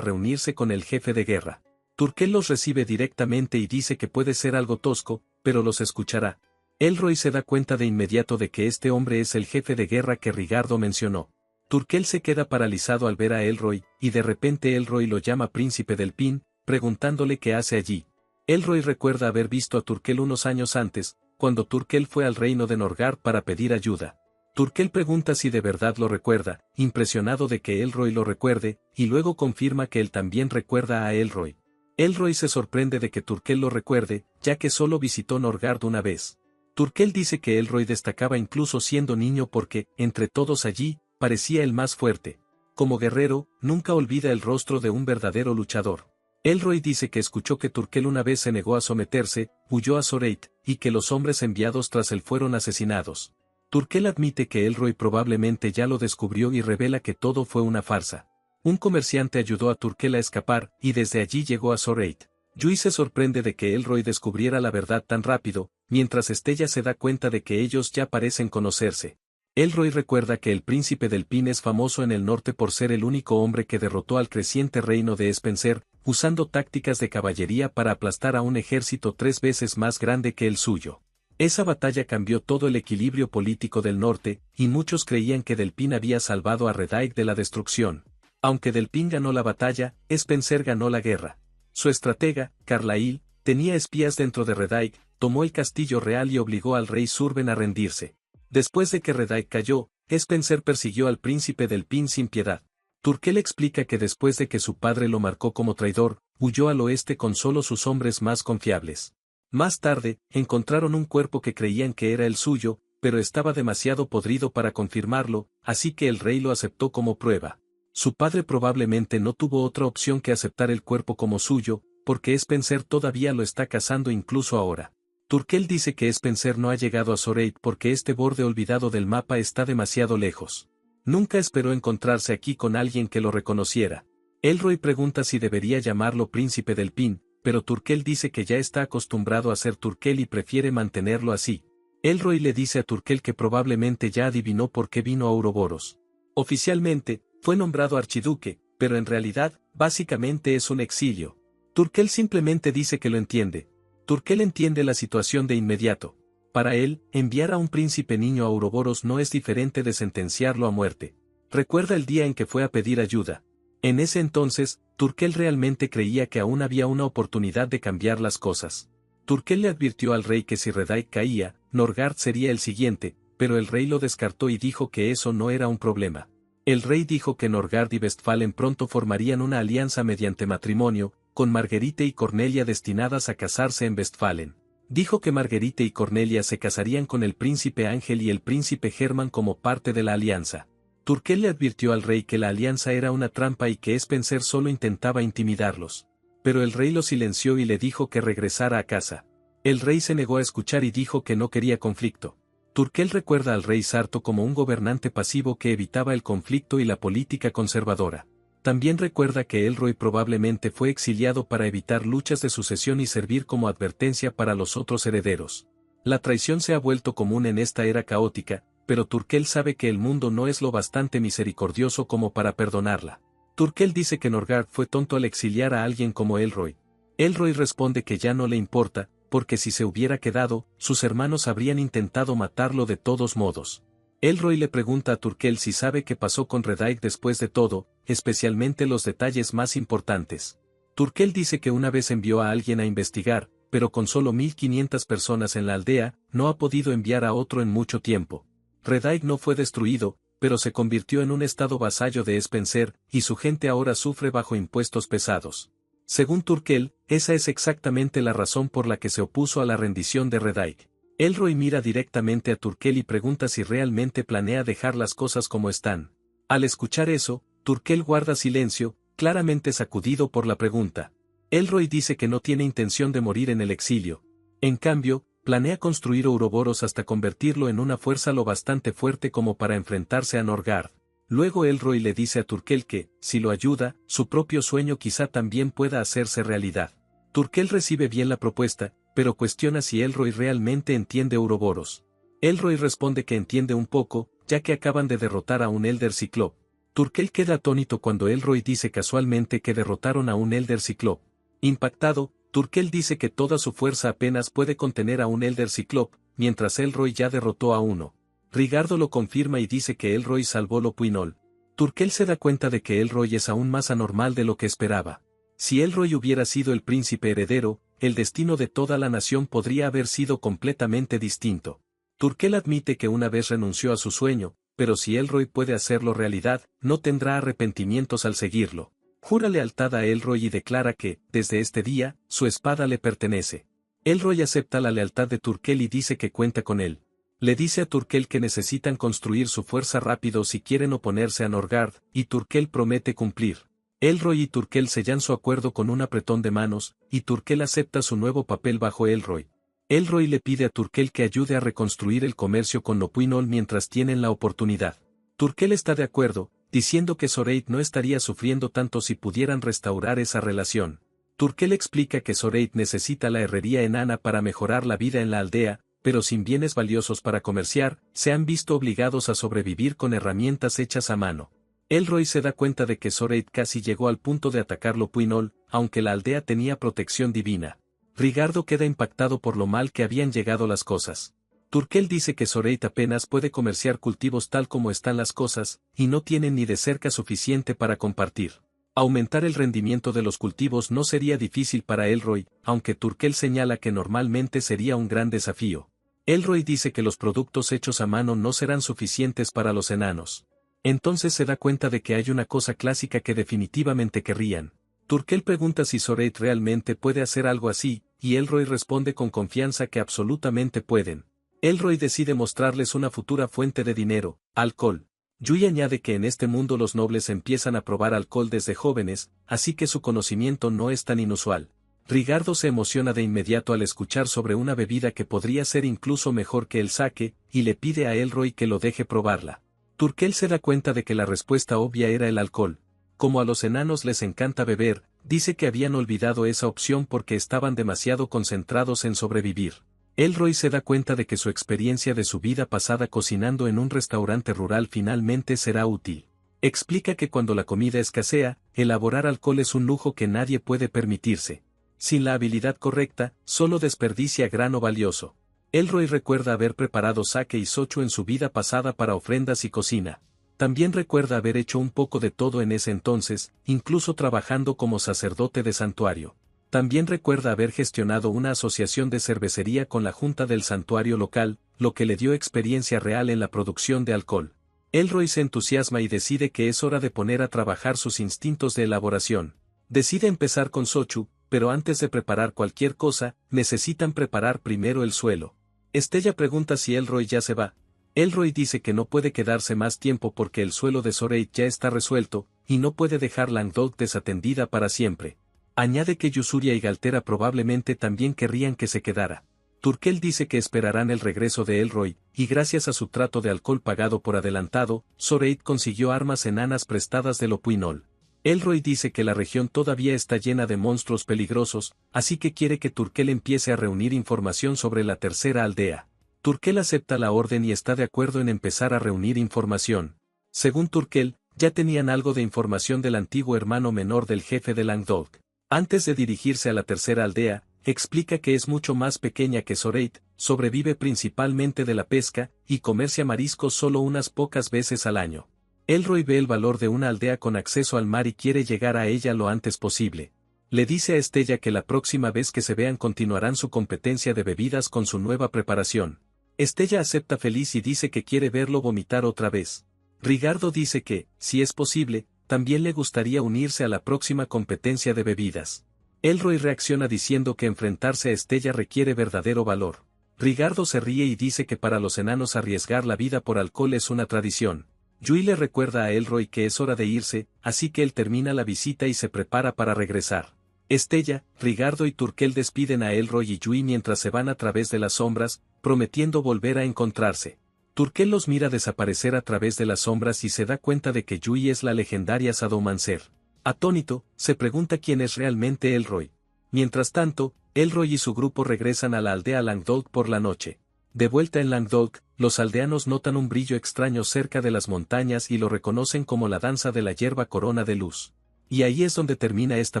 reunirse con el jefe de guerra. Turkel los recibe directamente y dice que puede ser algo tosco, pero los escuchará. Elroy se da cuenta de inmediato de que este hombre es el jefe de guerra que Rigardo mencionó. Turkel se queda paralizado al ver a Elroy, y de repente Elroy lo llama Príncipe del Pin, preguntándole qué hace allí. Elroy recuerda haber visto a Turkel unos años antes, cuando Turkel fue al reino de Norgard para pedir ayuda. Turkel pregunta si de verdad lo recuerda, impresionado de que Elroy lo recuerde, y luego confirma que él también recuerda a Elroy. Elroy se sorprende de que Turkel lo recuerde, ya que solo visitó Norgard una vez. Turkel dice que Elroy destacaba incluso siendo niño porque, entre todos allí, parecía el más fuerte. Como guerrero, nunca olvida el rostro de un verdadero luchador. Elroy dice que escuchó que Turkel una vez se negó a someterse, huyó a Zoraid, y que los hombres enviados tras él fueron asesinados. Turkel admite que Elroy probablemente ya lo descubrió y revela que todo fue una farsa. Un comerciante ayudó a Turkel a escapar, y desde allí llegó a Zoraid. Yui se sorprende de que Elroy descubriera la verdad tan rápido, mientras Stella se da cuenta de que ellos ya parecen conocerse. Elroy recuerda que el príncipe del Pin es famoso en el norte por ser el único hombre que derrotó al creciente reino de Spencer, usando tácticas de caballería para aplastar a un ejército 3 veces más grande que el suyo. Esa batalla cambió todo el equilibrio político del norte, y muchos creían que Del Pin había salvado a Redaig de la destrucción. Aunque Del Pin ganó la batalla, Spencer ganó la guerra. Su estratega, Carlail, tenía espías dentro de Redaig, tomó el castillo real y obligó al rey Surben a rendirse. Después de que Redaig cayó, Spencer persiguió al príncipe del Pin sin piedad. Turkel explica que después de que su padre lo marcó como traidor, huyó al oeste con solo sus hombres más confiables. Más tarde, encontraron un cuerpo que creían que era el suyo, pero estaba demasiado podrido para confirmarlo, así que el rey lo aceptó como prueba. Su padre probablemente no tuvo otra opción que aceptar el cuerpo como suyo, porque Spencer todavía lo está cazando incluso ahora. Turkel dice que Spencer no ha llegado a Zoraid porque este borde olvidado del mapa está demasiado lejos. Nunca esperó encontrarse aquí con alguien que lo reconociera. Elroy pregunta si debería llamarlo Príncipe del Pin, pero Turkel dice que ya está acostumbrado a ser Turkel y prefiere mantenerlo así. Elroy le dice a Turkel que probablemente ya adivinó por qué vino a Ouroboros. Oficialmente, fue nombrado archiduque, pero en realidad, básicamente es un exilio. Turkel simplemente dice que lo entiende. Turkel entiende la situación de inmediato. Para él, enviar a un príncipe niño a Ouroboros no es diferente de sentenciarlo a muerte. Recuerda el día en que fue a pedir ayuda. En ese entonces, Turkel realmente creía que aún había una oportunidad de cambiar las cosas. Turkel le advirtió al rey que si Redaig caía, Norgard sería el siguiente, pero el rey lo descartó y dijo que eso no era un problema. El rey dijo que Norgard y Vestfalen pronto formarían una alianza mediante matrimonio, con Marguerite y Cornelia destinadas a casarse en Westfalen. Dijo que Marguerite y Cornelia se casarían con el príncipe Ángel y el príncipe Germán como parte de la alianza. Turkel le advirtió al rey que la alianza era una trampa y que Spencer solo intentaba intimidarlos. Pero el rey lo silenció y le dijo que regresara a casa. El rey se negó a escuchar y dijo que no quería conflicto. Turkel recuerda al rey Sarto como un gobernante pasivo que evitaba el conflicto y la política conservadora. También recuerda que Elroy probablemente fue exiliado para evitar luchas de sucesión y servir como advertencia para los otros herederos. La traición se ha vuelto común en esta era caótica, pero Turkel sabe que el mundo no es lo bastante misericordioso como para perdonarla. Turkel dice que Norgard fue tonto al exiliar a alguien como Elroy. Elroy responde que ya no le importa, porque si se hubiera quedado, sus hermanos habrían intentado matarlo de todos modos. Elroy le pregunta a Turkel si sabe qué pasó con Redaig después de todo, especialmente los detalles más importantes. Turkel dice que una vez envió a alguien a investigar, pero con solo 1500 personas en la aldea, no ha podido enviar a otro en mucho tiempo. Redaig no fue destruido, pero se convirtió en un estado vasallo de Spencer, y su gente ahora sufre bajo impuestos pesados. Según Turkel, esa es exactamente la razón por la que se opuso a la rendición de Redaig. Elroy mira directamente a Turkel y pregunta si realmente planea dejar las cosas como están. Al escuchar eso, Turkel guarda silencio, claramente sacudido por la pregunta. Elroy dice que no tiene intención de morir en el exilio. En cambio, planea construir Ouroboros hasta convertirlo en una fuerza lo bastante fuerte como para enfrentarse a Norgard. Luego Elroy le dice a Turkel que, si lo ayuda, su propio sueño quizá también pueda hacerse realidad. Turkel recibe bien la propuesta, pero cuestiona si Elroy realmente entiende Ouroboros. Elroy responde que entiende un poco, ya que acaban de derrotar a un Elder Ciclop. Turkel queda atónito cuando Elroy dice casualmente que derrotaron a un Elder Ciclop. Impactado, Turkel dice que toda su fuerza apenas puede contener a un Elder Ciclop, mientras Elroy ya derrotó a uno. Rigardo lo confirma y dice que Elroy salvó Lopuinol. Turkel se da cuenta de que Elroy es aún más anormal de lo que esperaba. Si Elroy hubiera sido el príncipe heredero, el destino de toda la nación podría haber sido completamente distinto. Turkel admite que una vez renunció a su sueño, pero si Elroy puede hacerlo realidad, no tendrá arrepentimientos al seguirlo. Jura lealtad a Elroy y declara que, desde este día, su espada le pertenece. Elroy acepta la lealtad de Turkel y dice que cuenta con él. Le dice a Turkel que necesitan construir su fuerza rápido si quieren oponerse a Norgard, y Turkel promete cumplir. Elroy y Turkel sellan su acuerdo con un apretón de manos, y Turkel acepta su nuevo papel bajo Elroy. Elroy le pide a Turkel que ayude a reconstruir el comercio con Lopuinol mientras tienen la oportunidad. Turkel está de acuerdo, diciendo que Zoraid no estaría sufriendo tanto si pudieran restaurar esa relación. Turkel explica que Zoraid necesita la herrería enana para mejorar la vida en la aldea, pero sin bienes valiosos para comerciar, se han visto obligados a sobrevivir con herramientas hechas a mano. Elroy se da cuenta de que Zoraid casi llegó al punto de atacar Lopuinol, aunque la aldea tenía protección divina. Rigardo queda impactado por lo mal que habían llegado las cosas. Turkel dice que Zoraid apenas puede comerciar cultivos tal como están las cosas, y no tienen ni de cerca suficiente para compartir. Aumentar el rendimiento de los cultivos no sería difícil para Elroy, aunque Turkel señala que normalmente sería un gran desafío. Elroy dice que los productos hechos a mano no serán suficientes para los enanos. Entonces se da cuenta de que hay una cosa clásica que definitivamente querrían. Turkel pregunta si Zoraid realmente puede hacer algo así, y Elroy responde con confianza que absolutamente pueden. Elroy decide mostrarles una futura fuente de dinero, alcohol. Yui añade que en este mundo los nobles empiezan a probar alcohol desde jóvenes, así que su conocimiento no es tan inusual. Rigardo se emociona de inmediato al escuchar sobre una bebida que podría ser incluso mejor que el sake, y le pide a Elroy que lo deje probarla. Turkel se da cuenta de que la respuesta obvia era el alcohol. Como a los enanos les encanta beber, dice que habían olvidado esa opción porque estaban demasiado concentrados en sobrevivir. Elroy se da cuenta de que su experiencia de su vida pasada cocinando en un restaurante rural finalmente será útil. Explica que cuando la comida escasea, elaborar alcohol es un lujo que nadie puede permitirse. Sin la habilidad correcta, solo desperdicia grano valioso. Elroy recuerda haber preparado sake y sochu en su vida pasada para ofrendas y cocina. También recuerda haber hecho un poco de todo en ese entonces, incluso trabajando como sacerdote de santuario. También recuerda haber gestionado una asociación de cervecería con la junta del santuario local, lo que le dio experiencia real en la producción de alcohol. Elroy se entusiasma y decide que es hora de poner a trabajar sus instintos de elaboración. Decide empezar con sochu, pero antes de preparar cualquier cosa, necesitan preparar primero el suelo. Estella pregunta si Elroy ya se va. Elroy dice que no puede quedarse más tiempo porque el suelo de Zoraid ya está resuelto, y no puede dejar Languedoc desatendida para siempre. Añade que Yusuria y Galtera probablemente también querrían que se quedara. Turkel dice que esperarán el regreso de Elroy, y gracias a su trato de alcohol pagado por adelantado, Zoraid consiguió armas enanas prestadas de Lopuinol. Elroy dice que la región todavía está llena de monstruos peligrosos, así que quiere que Turkel empiece a reunir información sobre la tercera aldea. Turkel acepta la orden y está de acuerdo en empezar a reunir información. Según Turkel, ya tenían algo de información del antiguo hermano menor del jefe de Languedoc. Antes de dirigirse a la tercera aldea, explica que es mucho más pequeña que Zoraid, sobrevive principalmente de la pesca, y comercia mariscos solo unas pocas veces al año. Elroy ve el valor de una aldea con acceso al mar y quiere llegar a ella lo antes posible. Le dice a Estella que la próxima vez que se vean continuarán su competencia de bebidas con su nueva preparación. Estella acepta feliz y dice que quiere verlo vomitar otra vez. Rigardo dice que, si es posible, también le gustaría unirse a la próxima competencia de bebidas. Elroy reacciona diciendo que enfrentarse a Estella requiere verdadero valor. Rigardo se ríe y dice que para los enanos arriesgar la vida por alcohol es una tradición. Yui le recuerda a Elroy que es hora de irse, así que él termina la visita y se prepara para regresar. Estella, Rigardo y Turkel despiden a Elroy y Yui mientras se van a través de las sombras, prometiendo volver a encontrarse. Turkel los mira desaparecer a través de las sombras y se da cuenta de que Yui es la legendaria Sadomancer. Atónito, se pregunta quién es realmente Elroy. Mientras tanto, Elroy y su grupo regresan a la aldea Langdolk por la noche. De vuelta en Langdolk, los aldeanos notan un brillo extraño cerca de las montañas y lo reconocen como la danza de la hierba corona de luz. Y ahí es donde termina esta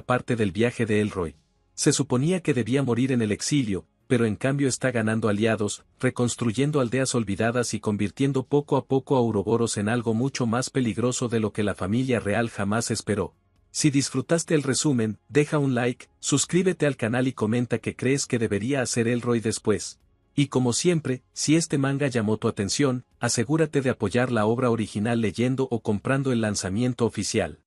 parte del viaje de Elroy. Se suponía que debía morir en el exilio, pero en cambio está ganando aliados, reconstruyendo aldeas olvidadas y convirtiendo poco a poco a Ouroboros en algo mucho más peligroso de lo que la familia real jamás esperó. Si disfrutaste el resumen, deja un like, suscríbete al canal y comenta qué crees que debería hacer Elroy después. Y como siempre, si este manga llamó tu atención, asegúrate de apoyar la obra original leyendo o comprando el lanzamiento oficial.